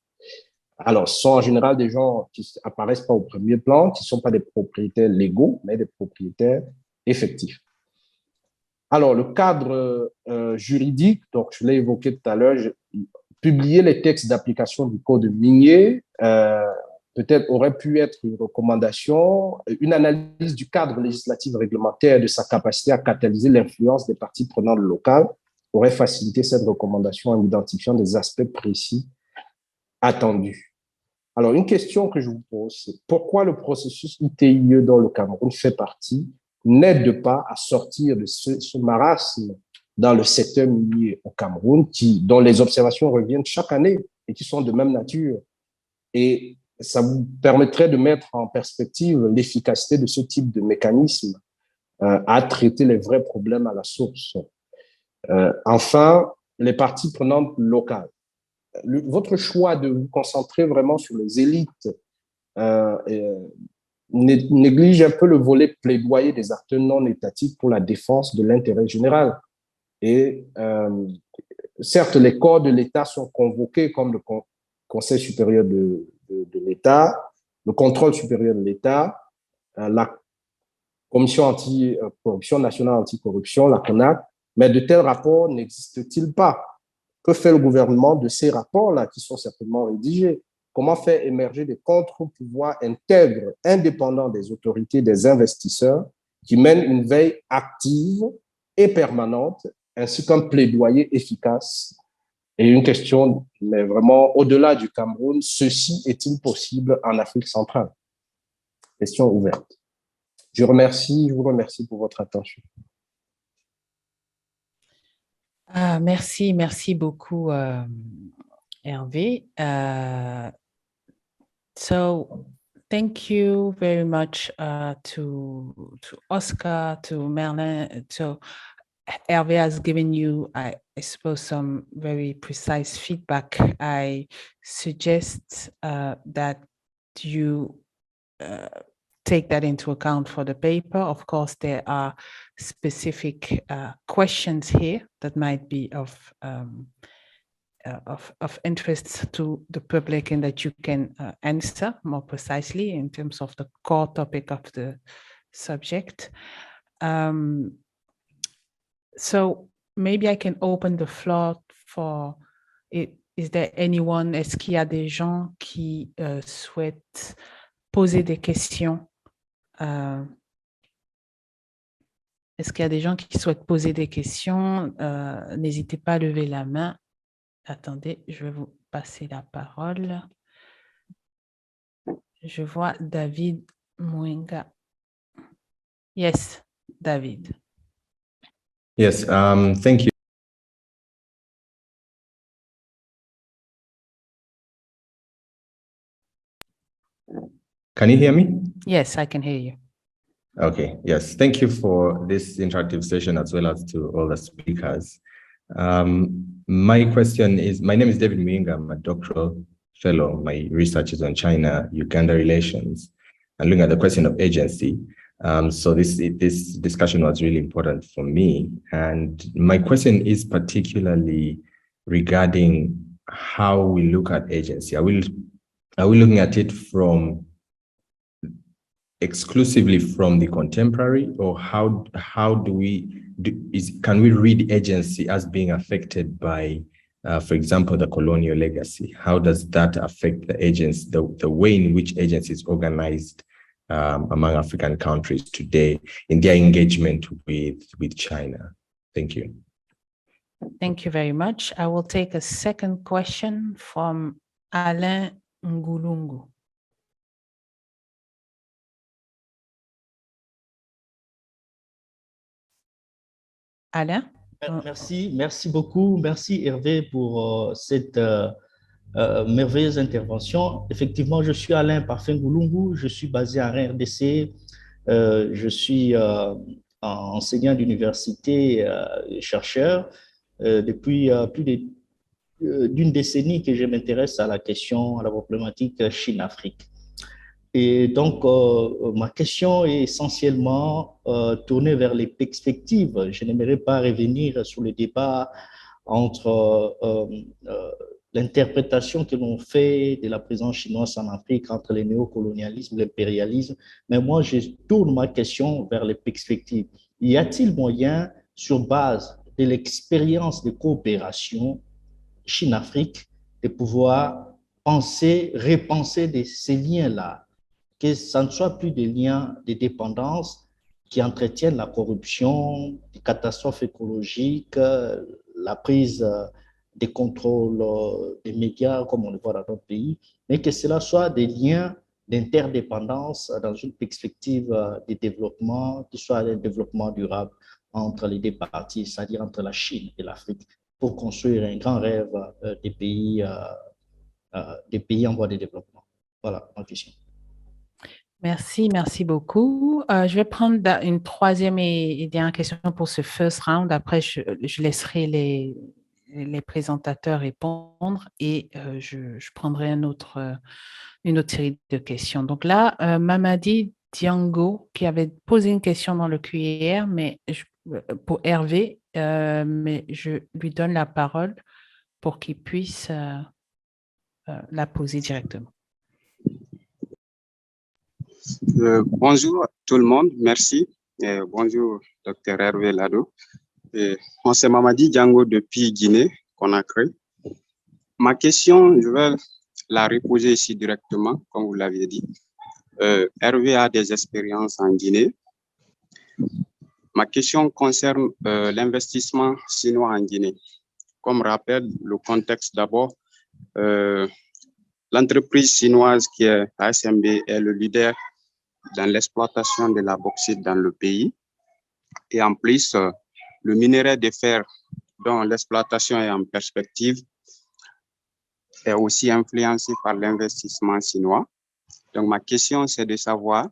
Alors, ce sont en général des gens qui apparaissent pas au premier plan, qui ne sont pas des propriétaires légaux, mais des propriétaires effectifs. Alors, le cadre juridique, donc je l'ai évoqué tout à l'heure, publier les textes d'application du code minier, peut-être aurait pu être une recommandation, une analyse du cadre législatif réglementaire, de sa capacité à catalyser l'influence des parties prenantes locales, aurait facilité cette recommandation en identifiant des aspects précis attendus. Alors, une question que je vous pose, c'est pourquoi le processus ITIE dont le Cameroun fait partie n'aide pas à sortir de ce marasme dans le secteur minier au Cameroun, dont les observations reviennent chaque année et qui sont de même nature. Et ça vous permettrait de mettre en perspective l'efficacité de ce type de mécanisme à traiter les vrais problèmes à la source. Enfin, les parties prenantes locales. Votre choix de vous concentrer vraiment sur les élites néglige un peu le volet plaidoyer des acteurs non étatiques pour la défense de l'intérêt général. Et certes, les corps de l'État sont convoqués comme le Conseil supérieur de l'État, le contrôle supérieur de l'État, la Commission anti-corruption, nationale anti-corruption, la CONAC, mais de tels rapports n'existent-ils pas? Que fait le gouvernement de ces rapports-là qui sont certainement rédigés? Comment faire émerger des contre-pouvoirs intègres, indépendants des autorités, des investisseurs, qui mènent une veille active et permanente, ainsi qu'un plaidoyer efficace? Et une question, mais vraiment au-delà du Cameroun, ceci est-il possible en Afrique centrale? Question ouverte. Je vous remercie pour votre attention. Merci beaucoup, Hervé. So thank you very much to Oscar, to Merlin. So Hervé has given you, I suppose, some very precise feedback. I suggest that you take that into account for the paper. Of course, there are specific questions here that might be of interest to the public and that you can answer more precisely in terms of the core topic of the subject. So maybe I can open the floor for it Is there anyone? Est-ce qu'il y a des gens qui souhaitent poser des questions? Est-ce qu'il y a des gens qui souhaitent poser des questions? N'hésitez pas à lever la main. Attendez, je vais vous passer la parole. Je vois David Mwenga. Yes, David. Yes, thank you. Can you hear me? Yes, I can hear you. Okay, yes. Thank you for this interactive session as well as to all the speakers. My question is, my name is David Mwinga. I'm a doctoral fellow. My research is on China-Uganda relations and looking at the question of agency. So this discussion was really important for me. And my question is particularly regarding how we look at agency. Are we looking at it from exclusively from the contemporary, or how do we can we read agency as being affected by, for example, the colonial legacy? How does that affect the agency, the way in which agency is organized among African countries today in their engagement with China? Thank you. Thank you very much. I will take a second question from Alain Ngulungu. Alain? Merci beaucoup. Merci Hervé pour cette merveilleuse intervention. Effectivement, je suis Alain Parfait-Ngulungu, je suis basé à RDC, je suis enseignant d'université, chercheur. Depuis plus d'une décennie que je m'intéresse à la question, à la problématique Chine-Afrique. Et donc, ma question est essentiellement tournée vers les perspectives. Je n'aimerais pas revenir sur le débat entre l'interprétation que l'on fait de la présence chinoise en Afrique entre le néocolonialisme et l'impérialisme, mais moi, je tourne ma question vers les perspectives. Y a-t-il moyen, sur base de l'expérience de coopération Chine-Afrique, de pouvoir penser, repenser ces liens-là, que ça ne soit plus des liens de dépendance qui entretiennent la corruption, les catastrophes écologiques, la prise des contrôles des médias, comme on le voit dans d'autres pays, mais que cela soit des liens d'interdépendance dans une perspective de développement, qui soit un développement durable entre les deux parties, c'est-à-dire entre la Chine et l'Afrique, pour construire un grand rêve des pays en voie de développement. Voilà ma question. Merci, merci beaucoup. Je vais prendre une troisième et dernière question pour ce first round. Après, je laisserai les présentateurs répondre et je prendrai une autre série de questions. Donc là, Mamadi Diango, qui avait posé une question dans le QR, mais pour Hervé, mais je lui donne la parole pour qu'il puisse la poser directement. Bonjour tout le monde, merci. Bonjour Dr Hervé Lado. On s'est Mamadi Diango depuis Guinée, Conakry. Ma question, je vais la reposer ici directement, comme vous l'aviez dit. Hervé a des expériences en Guinée. Ma question concerne l'investissement chinois en Guinée. Comme rappel, le contexte d'abord, l'entreprise chinoise qui est ASMB est le leader dans l'exploitation de la bauxite dans le pays. Et en plus, le minerai de fer dont l'exploitation est en perspective est aussi influencé par l'investissement chinois. Donc, ma question, c'est de savoir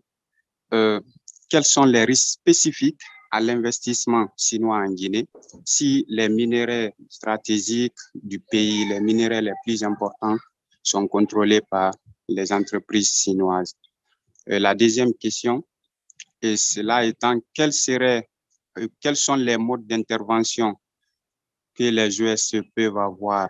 quels sont les risques spécifiques à l'investissement chinois en Guinée si les minerais stratégiques du pays, les minerais les plus importants sont contrôlés par les entreprises chinoises. La deuxième question, et cela étant, quels sont les modes d'intervention que les US peuvent avoir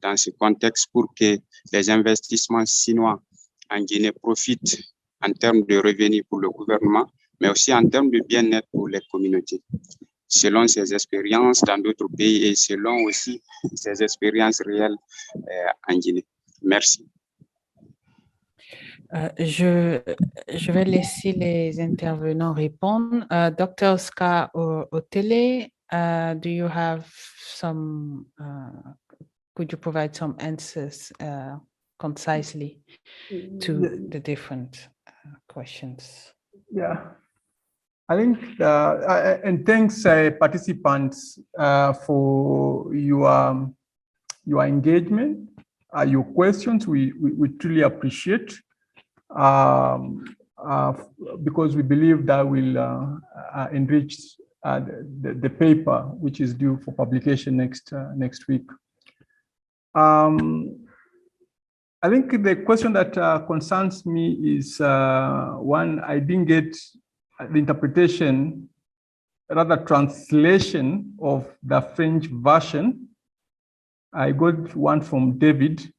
dans ce contexte pour que les investissements chinois en Guinée profitent en termes de revenus pour le gouvernement, mais aussi en termes de bien-être pour les communautés. selon ses expériences dans d'autres pays et selon aussi ses expériences réelles en Guinée. Merci. Je vais laisser les intervenants répondre. Dr. Oscar Otele, do you have some, could you provide some answers concisely to the different questions? Yeah, I think, and thanks participants for your engagement, your questions, we truly appreciate. Because we believe that will enrich the paper, which is due for publication next week. I think the question that concerns me is one, I didn't get the interpretation, rather translation of the French version. I got one from David,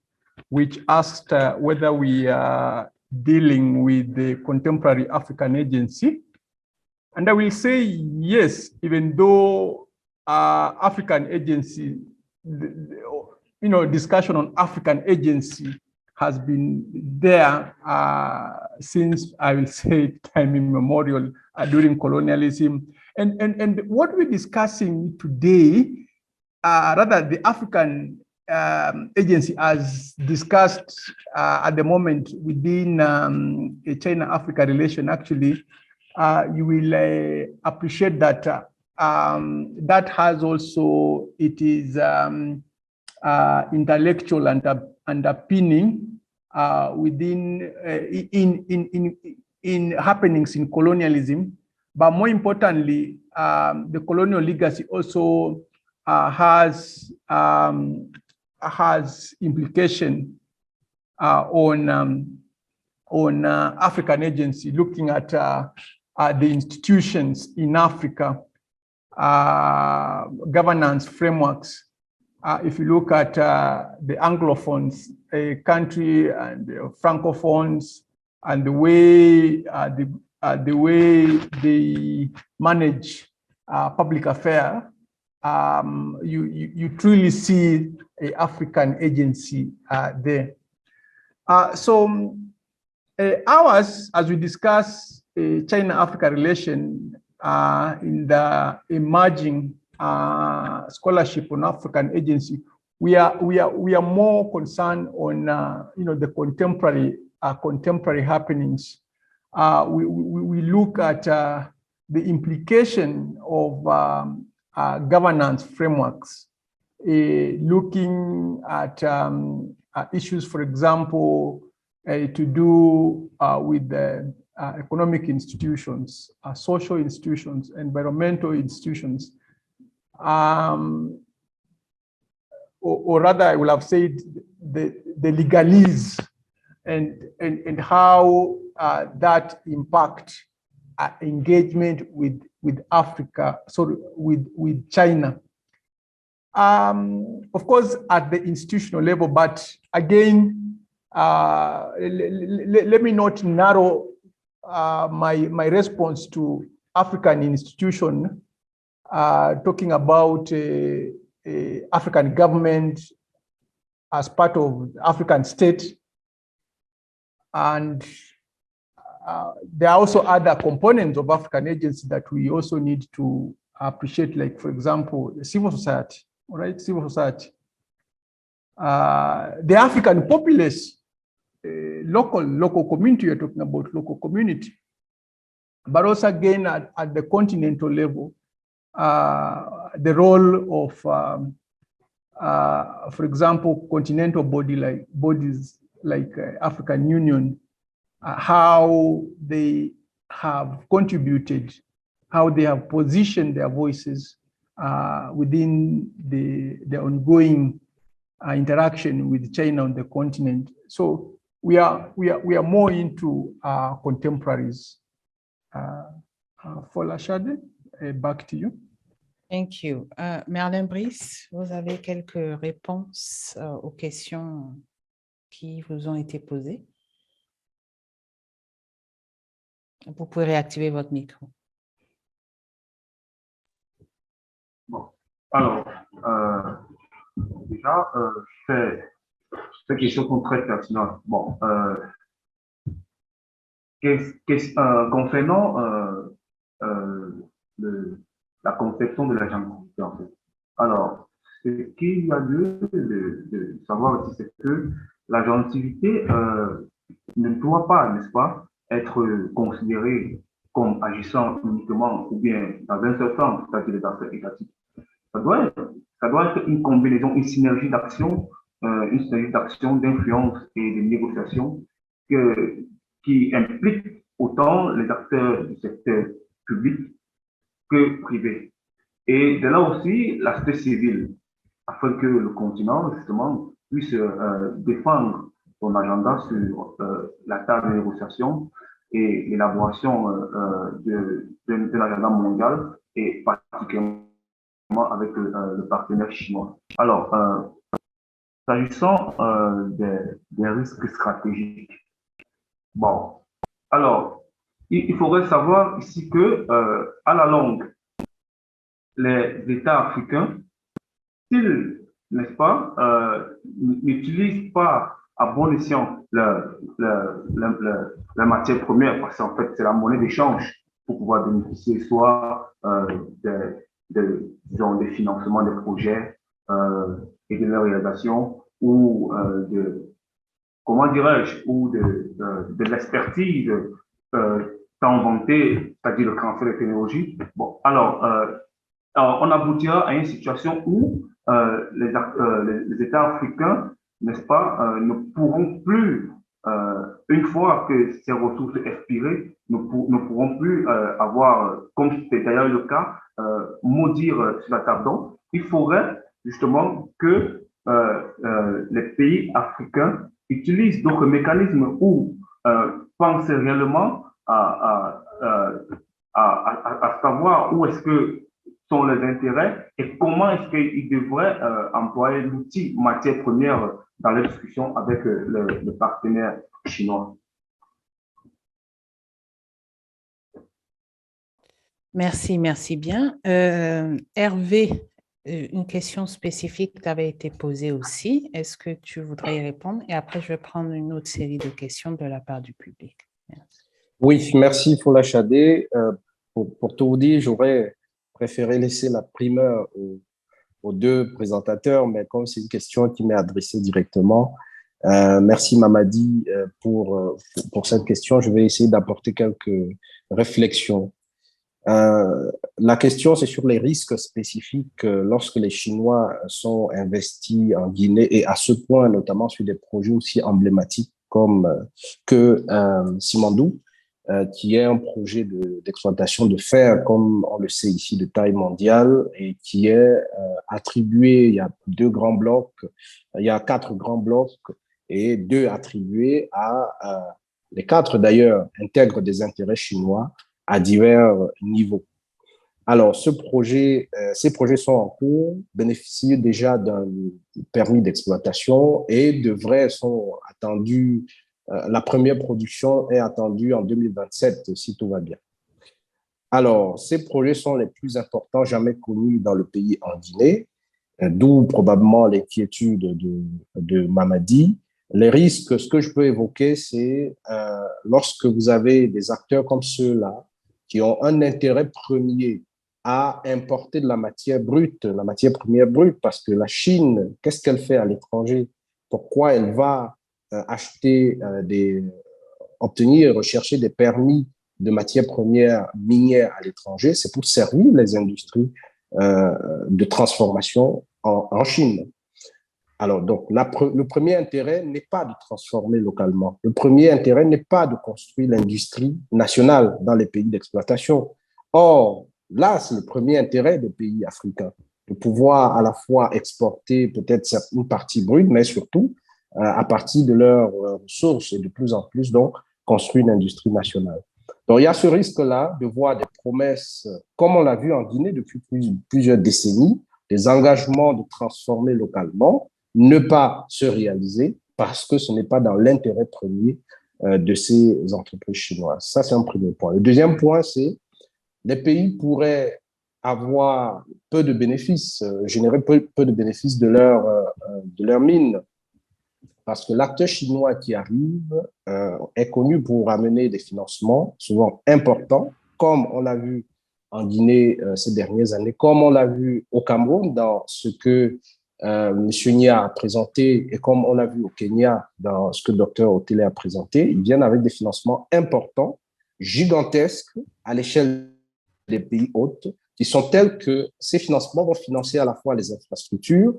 which asked whether we are dealing with the contemporary African agency. And I will say yes, even though African agency, discussion on African agency has been there since, I will say, time immemorial during colonialism. And what we're discussing today, rather the African agency as discussed at the moment within a China-Africa relation, actually, you will appreciate that that has also, it is intellectual underpinning within in happenings in colonialism, but more importantly, the colonial legacy also has implication on African agency, looking at the institutions in Africa, governance frameworks. If you look at the Anglophones, a country, and the Francophones, and the way they manage public affairs, you truly see an African agency there. So ours, as we discuss China-Africa relation in the emerging scholarship on African agency, we are more concerned on the contemporary happenings. We look at the implication of governance frameworks, looking at issues, for example, to do with the economic institutions, social institutions, environmental institutions, or rather, I will have said the legalese, and how that impact engagement with Africa, sorry, with China. Of course, at the institutional level, but again, let me not narrow my response to African institution, talking about African government as part of African state. And there are also other components of African agency that we also need to appreciate, like, for example, the civil society, all right, civil society. The African populace, local community, you're talking about local community, but also again at the continental level, the role of, for example, continental bodies like African Union, how they have contributed, how they have positioned their voices within the ongoing interaction with China on the continent. So we are more into contemporaries. Fola Shade, back to you. Thank you. Merlin Brice, vous avez quelques réponses aux questions qui vous ont été posées. Vous pouvez réactiver votre micro. Alors, déjà, ces questions sont très pertinentes. Bon, concernant la conception de l'agentivité, en fait. Alors, ce qu'il y a lieu de savoir aussi, c'est que l'agentivité ne doit pas, n'est-ce pas, être considérée comme agissant uniquement ou bien dans un seul sens, c'est-à-dire les acteurs étatiques. Ça doit être une combinaison, une synergie d'action, d'influence et de négociation qui implique autant les acteurs du secteur public que privé. Et de là aussi l'aspect civil, afin que le continent, justement, puisse défendre son agenda sur la table de négociation et l'élaboration de l'agenda mondial et particulièrement avec le partenaire chinois. Alors, s'agissant des risques stratégiques, bon, alors, il faudrait savoir ici que, à la longue, les États africains, s'ils, n'est-ce pas, n'utilisent pas à bon escient la matière première, parce qu'en fait, c'est la monnaie d'échange pour pouvoir bénéficier soit disons, des financements des projets et de leur réalisation, ou comment dirais-je, ou de l'expertise tant vantée, c'est-à-dire le transfert de technologie. Bon, alors, on aboutira à une situation où les États africains, n'est-ce pas, ne pourront plus, une fois que ces ressources expirées, ne pourront plus avoir, comme c'est d'ailleurs le cas, maudire sur la table. Donc, il faudrait justement que les pays africains utilisent d'autres mécanismes ou pensent réellement à savoir où est-ce que sont les intérêts et comment est-ce qu'ils devraient employer l'outil matière première dans les discussions avec le partenaire chinois. Merci, merci bien. Hervé, une question spécifique t'avait été posée aussi. Est-ce que tu voudrais y répondre? Et après, je vais prendre une autre série de questions de la part du public. Merci. Oui, merci Fola Chadé. Pour tout vous dire, j'aurais préféré laisser la primeur aux deux présentateurs, mais comme c'est une question qui m'est adressée directement, merci Mamadi pour cette question. Je vais essayer d'apporter quelques réflexions. La question, c'est sur les risques spécifiques lorsque les Chinois sont investis en Guinée et à ce point, notamment sur des projets aussi emblématiques comme que Simandou, qui est un projet d'exploitation de fer, comme on le sait ici, de taille mondiale et qui est attribué, il y a 2 grands blocs, il y a 4 grands blocs et 2 attribués à les 4 d'ailleurs intègrent des intérêts chinois à divers niveaux. Alors, ces projets sont en cours, bénéficient déjà d'un permis d'exploitation et sont attendus. La première production est attendue en 2027, si tout va bien. Alors, ces projets sont les plus importants jamais connus dans le pays en Guinée, d'où probablement l'inquiétude de Mamadi. Les risques, ce que je peux évoquer, c'est lorsque vous avez des acteurs comme ceux-là, qui ont un intérêt premier à importer de la matière brute, la matière première brute, parce que la Chine, qu'est-ce qu'elle fait à l'étranger? Pourquoi elle va rechercher des permis de matières premières minières à l'étranger? C'est pour servir les industries de transformation en Chine. Alors, donc, le premier intérêt n'est pas de transformer localement. Le premier intérêt n'est pas de construire l'industrie nationale dans les pays d'exploitation. Or, là, c'est le premier intérêt des pays africains, de pouvoir à la fois exporter peut-être une partie brute, mais surtout, à partir de leurs ressources et de plus en plus, donc, construire une industrie nationale. Donc, il y a ce risque-là de voir des promesses, comme on l'a vu en Guinée depuis plusieurs décennies, des engagements de transformer localement, ne pas se réaliser parce que ce n'est pas dans l'intérêt premier de ces entreprises chinoises. Ça, c'est un premier point. Le deuxième point, c'est les pays pourraient avoir peu de bénéfices, générer peu de bénéfices de leur mine. Parce que l'acteur chinois qui arrive est connu pour amener des financements souvent importants, comme on l'a vu en Guinée ces dernières années, comme on l'a vu au Cameroun dans ce que M. Nia a présenté et comme on l'a vu au Kenya dans ce que Dr Otele a présenté. Ils viennent avec des financements importants, gigantesques à l'échelle des pays hôtes, qui sont tels que ces financements vont financer à la fois les infrastructures,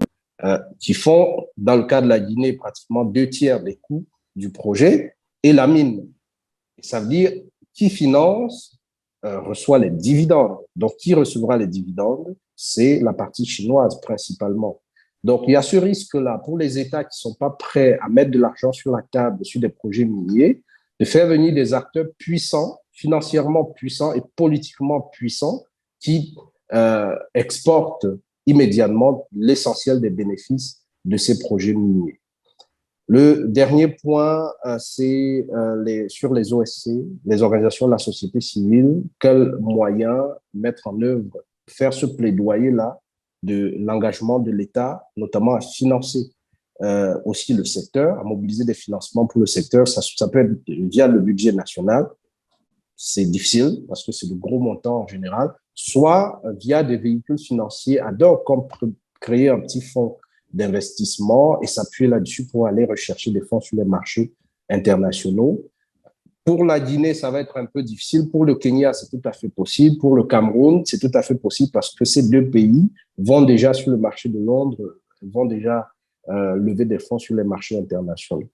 qui font, dans le cas de la Guinée, pratiquement 2/3 des coûts du projet, et la mine. Ça veut dire qui finance reçoit les dividendes. Donc, qui recevra les dividendes? C'est la partie chinoise principalement. Donc, il y a ce risque-là pour les États qui ne sont pas prêts à mettre de l'argent sur la table sur des projets miniers, de faire venir des acteurs puissants, financièrement puissants et politiquement puissants, qui exportent immédiatement l'essentiel des bénéfices de ces projets miniers. Le dernier point, c'est sur les OSC, les organisations de la société civile, quels moyens mettre en œuvre, faire ce plaidoyer-là de l'engagement de l'État, notamment à financer aussi le secteur, à mobiliser des financements pour le secteur. Ça peut être via le budget national, c'est difficile parce que c'est de gros montants en général, soit via des véhicules financiers ad hoc, comme créer un petit fonds d'investissement et s'appuyer là-dessus pour aller rechercher des fonds sur les marchés internationaux. Pour la Guinée, ça va être un peu difficile. Pour le Kenya, c'est tout à fait possible. Pour le Cameroun, c'est tout à fait possible parce que ces deux pays vont déjà sur le marché de Londres, vont déjà lever des fonds sur les marchés internationaux.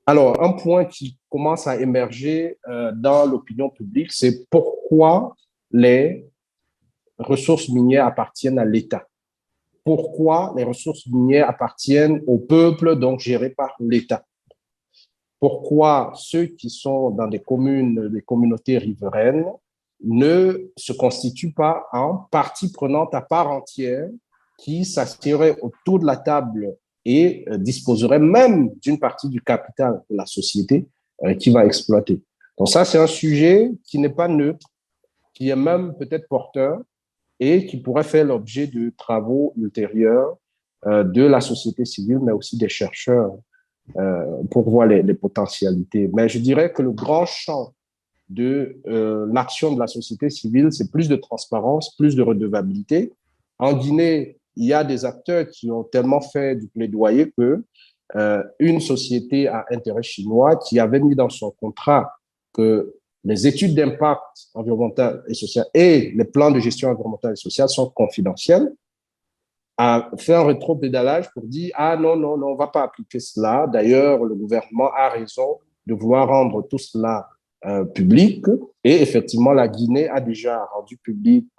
Alors, un point qui commence à émerger dans l'opinion publique, c'est pourquoi les ressources minières appartiennent à l'État. Pourquoi les ressources minières appartiennent au peuple, donc gérées par l'État. Pourquoi ceux qui sont dans des communes, des communautés riveraines, ne se constituent pas en partie prenante à part entière qui s'assierait autour de la table et disposerait même d'une partie du capital de la société qui va exploiter. Donc ça, c'est un sujet qui n'est pas neutre, qui est même peut-être porteur et qui pourrait faire l'objet de travaux ultérieurs de la société civile, mais aussi des chercheurs pour voir les potentialités. Mais je dirais que le grand champ de l'action de la société civile, c'est plus de transparence, plus de redevabilité. En Guinée, il y a des acteurs qui ont tellement fait du plaidoyer que une société à intérêt chinois qui avait mis dans son contrat que les études d'impact environnemental et social et les plans de gestion environnementale et sociale sont confidentiels, a fait un rétropédalage pour dire « Ah non, non, non, on ne va pas appliquer cela. D'ailleurs, le gouvernement a raison de vouloir rendre tout cela public. » Et effectivement, la Guinée a déjà rendu public,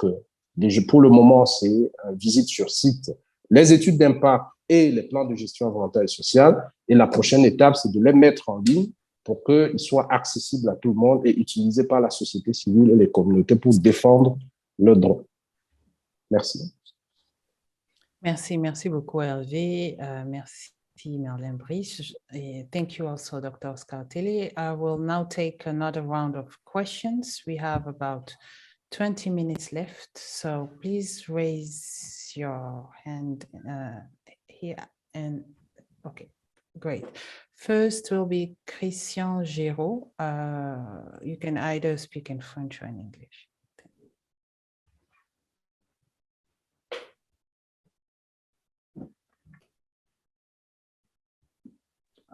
pour le moment, c'est visite sur site, les études d'impact et les plans de gestion environnementale et sociale. Et la prochaine étape, c'est de les mettre en ligne pour qu'ils soient accessibles à tout le monde et utilisés par la société civile et les communautés pour défendre le droit. Merci. Merci beaucoup, Hervé. Merci, Merlin Brice. Thank you also, Dr. Oscar Otele. I will now take another round of questions. We have about 20 minutes left, so please raise your hand here. And okay, great. First will be Christian Géraud. You can either speak in French or in English.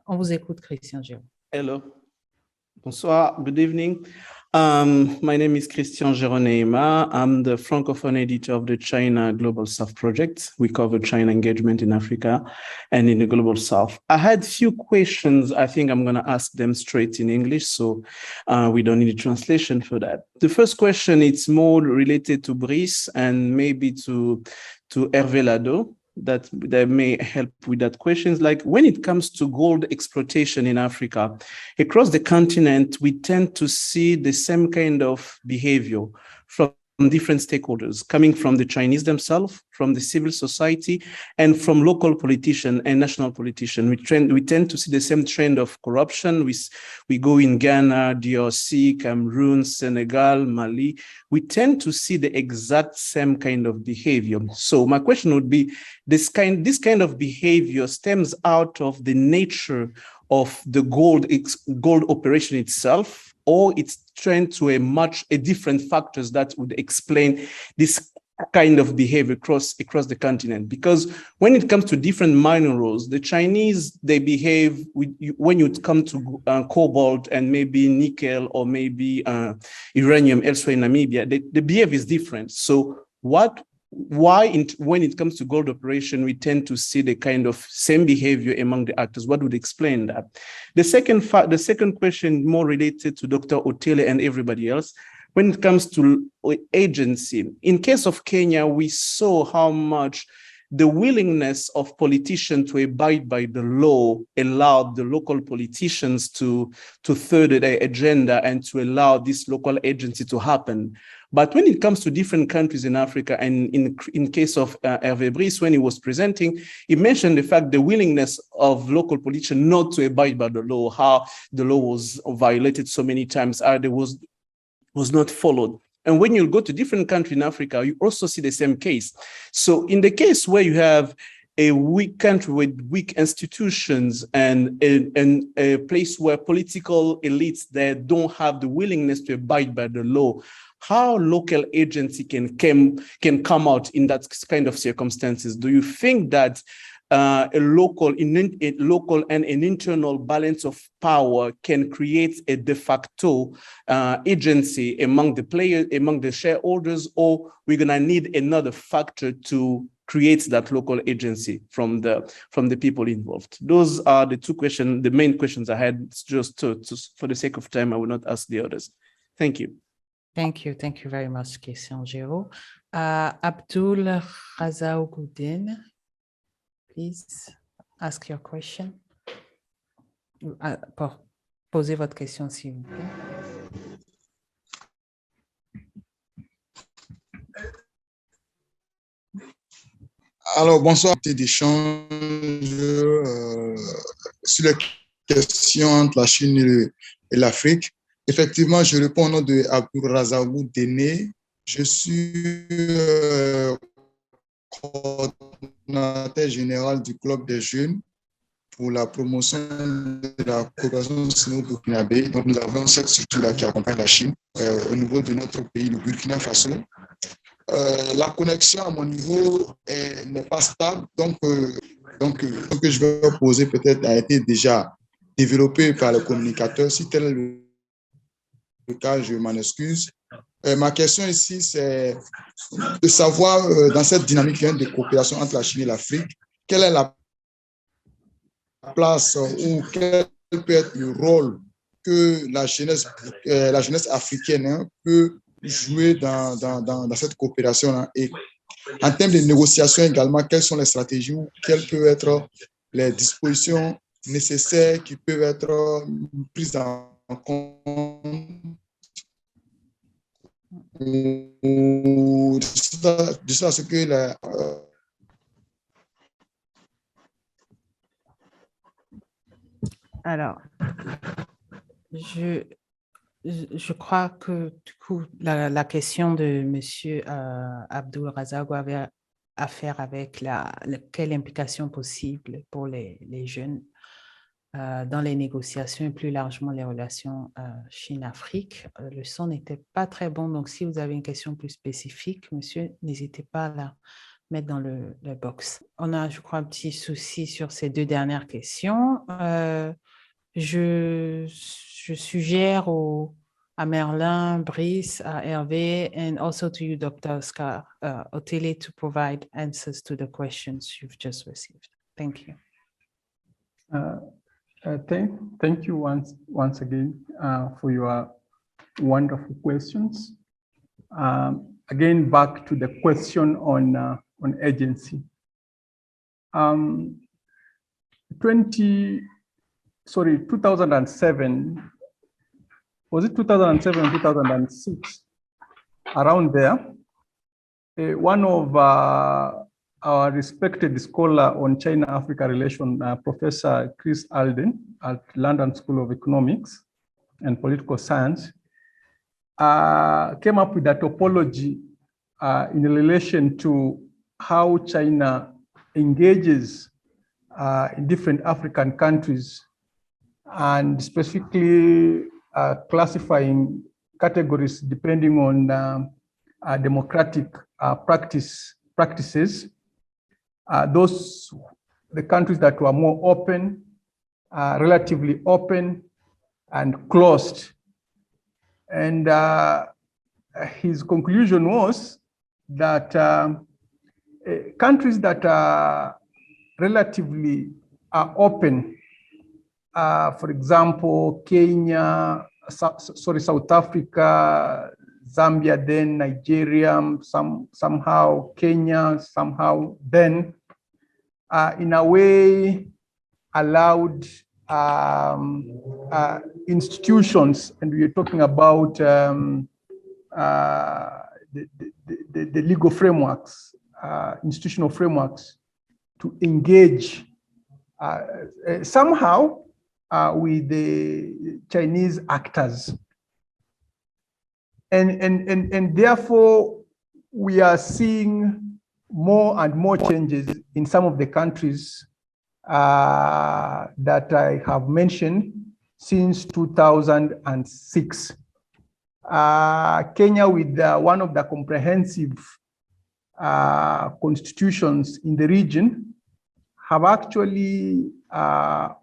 On vous écoute, Christian Géraud. Hello. Bonsoir. Good evening. My name is Christian Géroneima. I'm the Francophone editor of the China Global South Project. We cover China engagement in Africa and in the Global South. I had few questions. I think I'm going to ask them straight in English, so we don't need a translation for that. The first question, it's more related to Brice and maybe to Hervé Lado. That may help with that questions. Like when it comes to gold exploitation in Africa, across the continent, we tend to see the same kind of behavior from different stakeholders, coming from the Chinese themselves, from the civil society, and from local politicians and national politicians. We tend to see the same trend of corruption. We go in Ghana, DRC, Cameroon, Senegal, Mali. We tend to see the exact same kind of behavior. So my question would be, this kind of behavior stems out of the nature of the gold operation itself, or it's trend to a different factors that would explain this kind of behavior across the continent? Because when it comes to different minerals, the Chinese, they behave when you come to cobalt and maybe nickel or maybe uranium elsewhere in Namibia, the behavior is different. So when it comes to gold operation, we tend to see the kind of same behavior among the actors? What would explain that? The second question, more related to Dr. Otele and everybody else, when it comes to agency, in case of Kenya, we saw how much the willingness of politicians to abide by the law allowed the local politicians to further their agenda and to allow this local agency to happen. But when it comes to different countries in Africa, and in case of Hervé Brice, when he was presenting, he mentioned the fact the willingness of local politicians not to abide by the law, how the law was violated so many times, there was not followed. And when you go to different countries in Africa, you also see the same case. So in the case where you have a weak country with weak institutions and a place where political elites that don't have the willingness to abide by the law, how local agency can come out in that kind of circumstances? Do you think that a local and an internal balance of power can create a de facto agency among the players, among the shareholders, or we're gonna need another factor to create that local agency from the people involved? Those are the two questions, the main questions I had. Just for the sake of time, I will not ask the others. Thank you. Thank you very much, Christian Giraud. Abdul Razaougoudine, please ask your question. Posez votre question, s'il vous plaît. Alors, bonsoir, d'échange sur les questions entre la Chine et l'Afrique. Effectivement, je réponds au nom de Abdul Razaougoudine. Je suis coordinateur général du Club des jeunes pour la promotion de la coopération sino-burkinabé. Donc, nous avons cette structure-là qui accompagne la Chine au niveau de notre pays, le Burkina Faso. La connexion à mon niveau n'est pas stable, donc ce que je vais poser peut-être a été déjà développé par le communicateur. Si tel est le cas, je m'en excuse. Ma question ici, c'est de savoir, dans cette dynamique de coopération entre la Chine et l'Afrique, quelle est la place ou quel peut être le rôle que la jeunesse africaine peut jouer dans cette coopération-là. Et en termes de négociations également, quelles sont les stratégies ou quelles peuvent être les dispositions nécessaires qui peuvent être prises en compte de ça, ce que la... Alors, je crois que du coup, la question de Monsieur Abdul Razaougo avait à faire avec quelle implication possible pour les jeunes dans les négociations et plus largement les relations Chine-Afrique. Le son n'était pas très bon, donc si vous avez une question plus spécifique, monsieur, n'hésitez pas à la mettre dans le box. On a, je crois, un petit souci sur ces deux dernières questions. Je suggère à Merlin, Brice, à Hervé, and also to you, Dr. Oscar Otele, to provide answers to the questions you've just received. Thank you. Thank you once again for your wonderful questions. Again, back to the question on agency. 2007, was it 2007 or 2006? around there. One of our respected scholar on China-Africa relation, Professor Chris Alden at London School of Economics and Political Science, came up with a topology in relation to how China engages in different African countries, and specifically classifying categories depending on democratic practices. The countries that were more open, relatively open, and closed. And his conclusion was that countries that are relatively open, for example, Kenya, South Africa, Zambia, then Nigeria, somehow Kenya, somehow then, in a way allowed institutions, and we are talking about the legal frameworks, institutional frameworks, to engage somehow with the Chinese actors. And therefore, we are seeing more and more changes in some of the countries that I have mentioned since 2006. Kenya, with one of the comprehensive constitutions in the region, have actually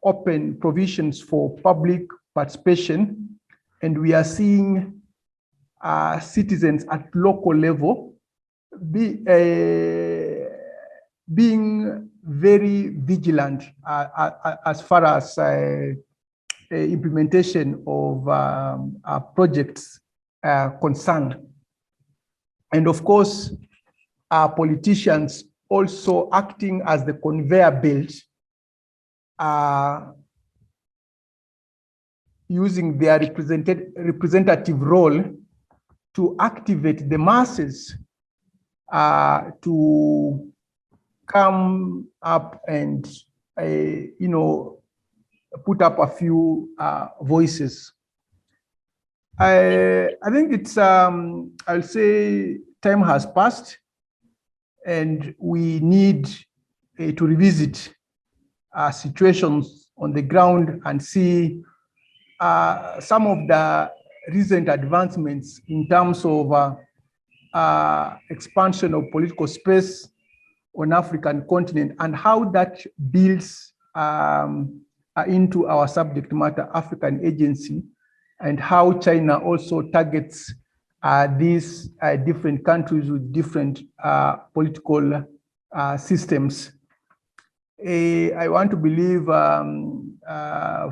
opened provisions for public participation, and we are seeing citizens at local level being very vigilant as far as implementation of projects concerned. And of course, our politicians also acting as the conveyor belt, using their representative role to activate the masses to come up and put up a few voices. I think it's I'll say time has passed, and we need to revisit situations on the ground and see some of the recent advancements in terms of expansion of political space on African continent, and how that builds into our subject matter, African agency, and how China also targets these different countries with different political systems. I want to believe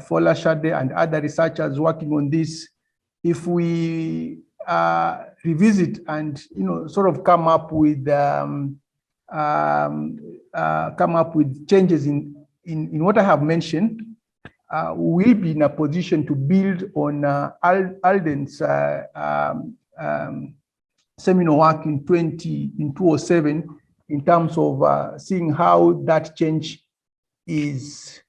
Fola Shade and other researchers working on this, if we revisit and sort of come up with changes in what I have mentioned, we'll be in a position to build on Alden's seminal work in 2007 in terms of seeing how that change is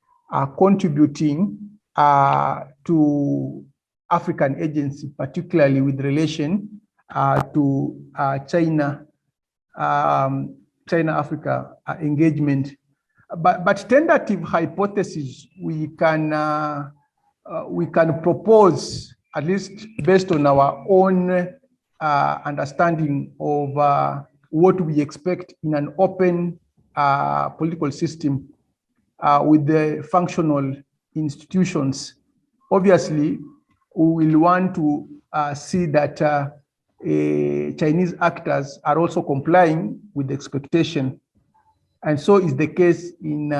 contributing to African agency, particularly with relation to China-Africa engagement. But tentative hypotheses we can propose, at least based on our own understanding of what we expect in an open political system with the functional institutions. Obviously, we will want to see that Chinese actors are also complying with the expectation. And so is the case in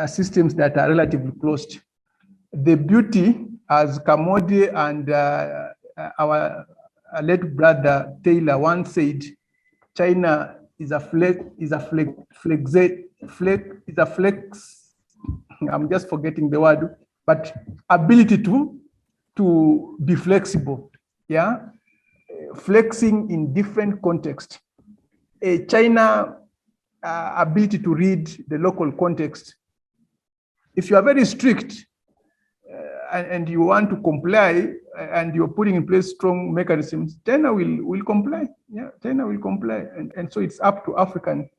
systems that are relatively closed. The beauty, as Kamode and our late brother Taylor once said, China is a flex. I'm just forgetting the word, but ability to be flexible. Yeah. flexing in different contexts. China ability to read the local context. If you are very strict and you want to comply and you're putting in place strong mechanisms, China will comply. Yeah, China will comply. And so it's up to African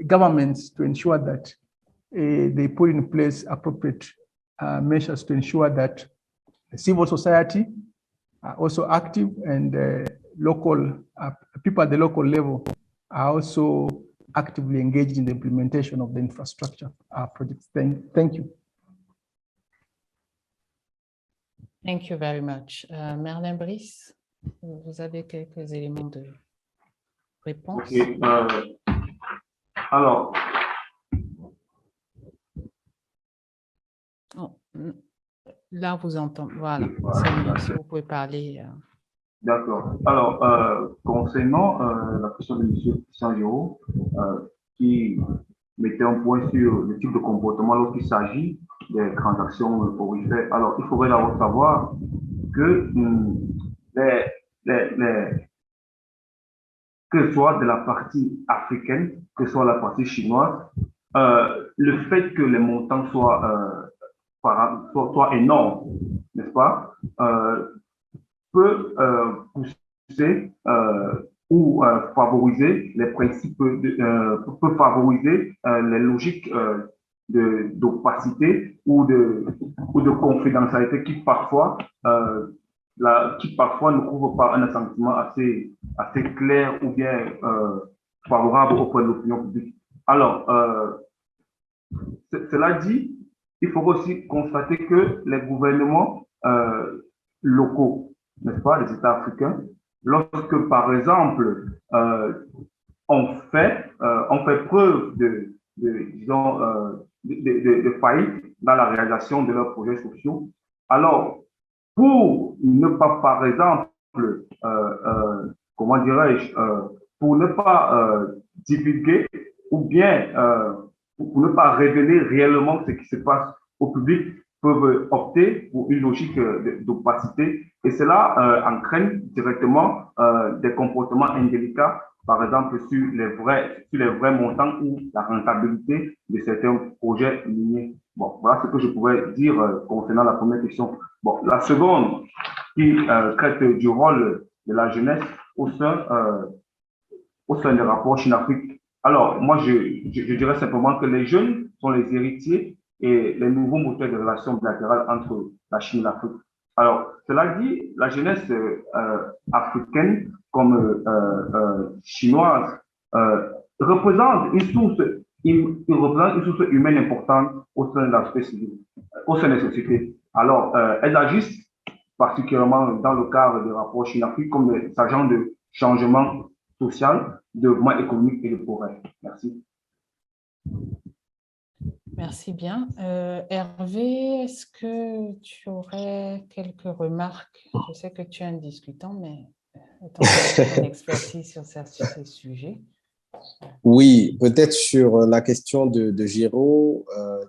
governments to ensure that they put in place appropriate measures to ensure that civil society are also active and local people at the local level are also actively engaged in the implementation of the infrastructure projects. Thank you. Thank you very much. Merlin Brice, vous avez quelques éléments de réponse? Okay. Alors, oh, là, vous entendez. Voilà, c'est mieux si vous pouvez parler. D'accord. Alors, concernant la question de M. Christian qui mettait un point sur le type de comportement lorsqu'il s'agit des transactions aurifères. Alors, il faudrait d'abord savoir que que ce soit de la partie africaine, que ce soit la partie chinoise, le fait que les montants soient énormes, n'est-ce pas, peut pousser ou favoriser les principes, peut favoriser les logiques d'opacité ou de confidentialité qui parfois ne couvrent pas un assentiment assez clair ou bien favorable auprès de l'opinion publique. Alors, cela dit, il faut aussi constater que les gouvernements locaux, n'est-ce pas, les États africains, lorsque, par exemple, on fait preuve de faillite dans la réalisation de leurs projets sociaux, alors, pour ne pas, par exemple, comment dirais-je, pour ne pas divulguer ou bien pour ne pas révéler réellement ce qui se passe au public, peuvent opter pour une logique d'opacité et cela entraîne directement des comportements indélicats, par exemple sur les vrais montants ou la rentabilité de certains projets miniers. Bon, voilà ce que je pouvais dire concernant la première question. Bon, la seconde qui traite du rôle de la jeunesse au sein des rapports Chine-Afrique. Alors, moi, je dirais simplement que les jeunes sont les héritiers et les nouveaux moteurs de relations bilatérales entre la Chine et l'Afrique. Alors, cela dit, la jeunesse africaine comme chinoise représente une source humaine importante au sein de la société civile, au sein des sociétés. Alors, elles agissent particulièrement dans le cadre des rapports Chine-Afrique comme des agents de changement social, de développement économique et de progrès. Merci. Merci bien. Hervé, est-ce que tu aurais quelques remarques? Je sais que tu es un discutant, mais ton expertise sur ces sujets. Oui, peut-être sur la question de Giraud,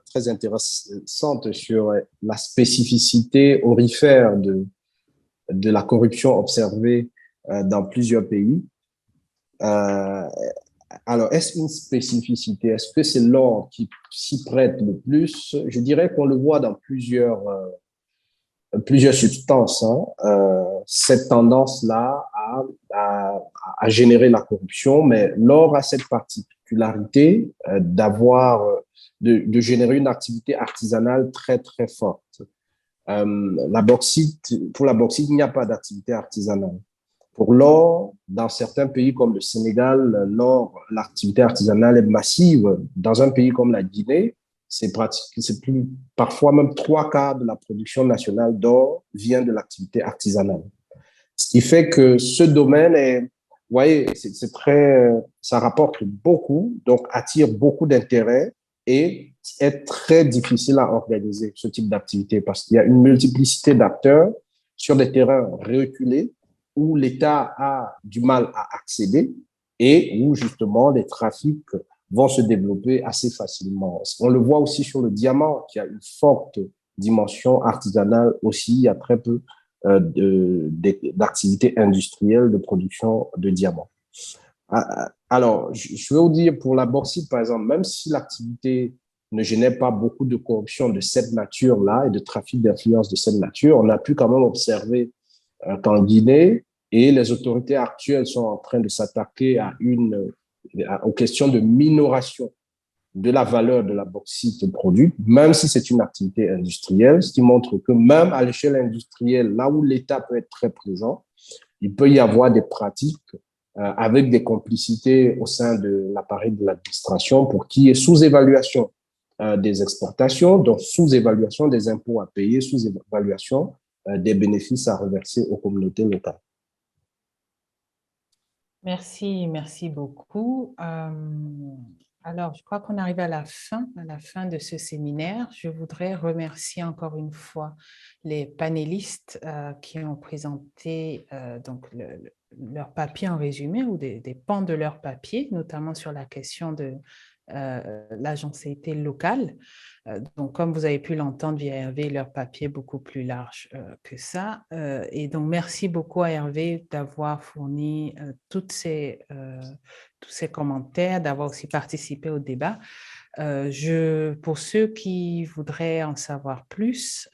très intéressante sur la spécificité aurifère de la corruption observée dans plusieurs pays. Alors, est-ce une spécificité? Est-ce que c'est l'or qui s'y prête le plus? Je dirais qu'on le voit dans plusieurs substances, cette tendance-là à générer la corruption, mais l'or a cette particularité de générer une activité artisanale très, très forte. Pour la bauxite, il n'y a pas d'activité artisanale. Pour l'or, dans certains pays comme le Sénégal, l'activité artisanale est massive. Dans un pays comme la Guinée, parfois même 3/4 de la production nationale d'or vient de l'activité artisanale. Ce qui fait que ce domaine vous voyez, ça rapporte beaucoup, donc attire beaucoup d'intérêt et est très difficile à organiser ce type d'activité parce qu'il y a une multiplicité d'acteurs sur des terrains reculés où l'État a du mal à accéder et où justement les trafics vont se développer assez facilement. On le voit aussi sur le diamant, qui a une forte dimension artisanale aussi. Il y a très peu d'activités industrielles de production de diamants. Alors, je vais vous dire, pour la bauxite, par exemple, même si l'activité ne génère pas beaucoup de corruption de cette nature-là et de trafic d'influence de cette nature, on a pu quand même observer qu'en Guinée, et les autorités actuelles sont en train de s'attaquer aux questions de minoration de la valeur de la bauxite produite, même si c'est une activité industrielle, ce qui montre que même à l'échelle industrielle, là où l'État peut être très présent, il peut y avoir des pratiques avec des complicités au sein de l'appareil de l'administration pour qu'il y ait sous-évaluation des exportations, donc sous-évaluation des impôts à payer, sous-évaluation des bénéfices à reverser aux communautés locales. Merci beaucoup. Alors, je crois qu'on arrive à la fin de ce séminaire. Je voudrais remercier encore une fois les panélistes qui ont présenté donc leur papier en résumé ou des pans de leur papier, notamment sur la question de l'agencéité locale. Donc, comme vous avez pu l'entendre via Hervé, leur papier est beaucoup plus large que ça. Et donc, merci beaucoup à Hervé d'avoir fourni tous ces commentaires, d'avoir aussi participé au débat. Pour ceux qui voudraient en savoir plus,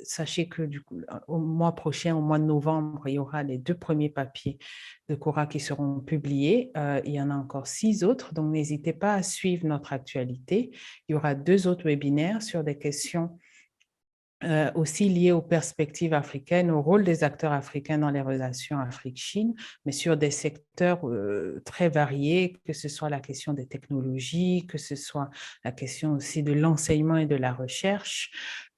sachez que du coup, au mois prochain, au mois de novembre, il y aura les 2 premiers papiers de Cora qui seront publiés. Il y en a encore 6 autres, donc n'hésitez pas à suivre notre actualité. Il y aura 2 autres webinaires sur des questions aussi liées aux perspectives africaines, au rôle des acteurs africains dans les relations Afrique-Chine, mais sur des secteurs très variés, que ce soit la question des technologies, que ce soit la question aussi de l'enseignement et de la recherche,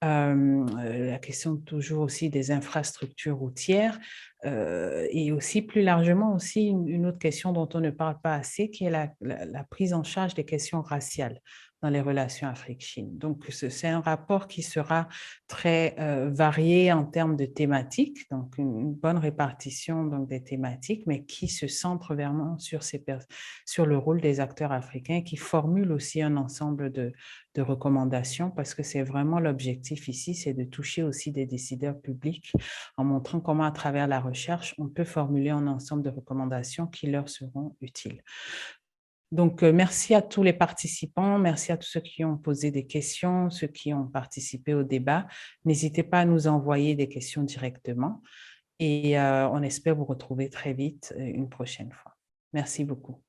la question toujours aussi des infrastructures routières, et aussi plus largement aussi une autre question dont on ne parle pas assez, qui est la prise en charge des questions raciales dans les relations Afrique-Chine. Donc, c'est un rapport qui sera très varié en termes de thématiques, donc une bonne répartition donc, des thématiques, mais qui se centre vraiment sur le rôle des acteurs africains, qui formule aussi un ensemble de recommandations, parce que c'est vraiment l'objectif ici, c'est de toucher aussi des décideurs publics en montrant comment, à travers la recherche, on peut formuler un ensemble de recommandations qui leur seront utiles. Donc, merci à tous les participants, merci à tous ceux qui ont posé des questions, ceux qui ont participé au débat. N'hésitez pas à nous envoyer des questions directement et on espère vous retrouver très vite une prochaine fois. Merci beaucoup.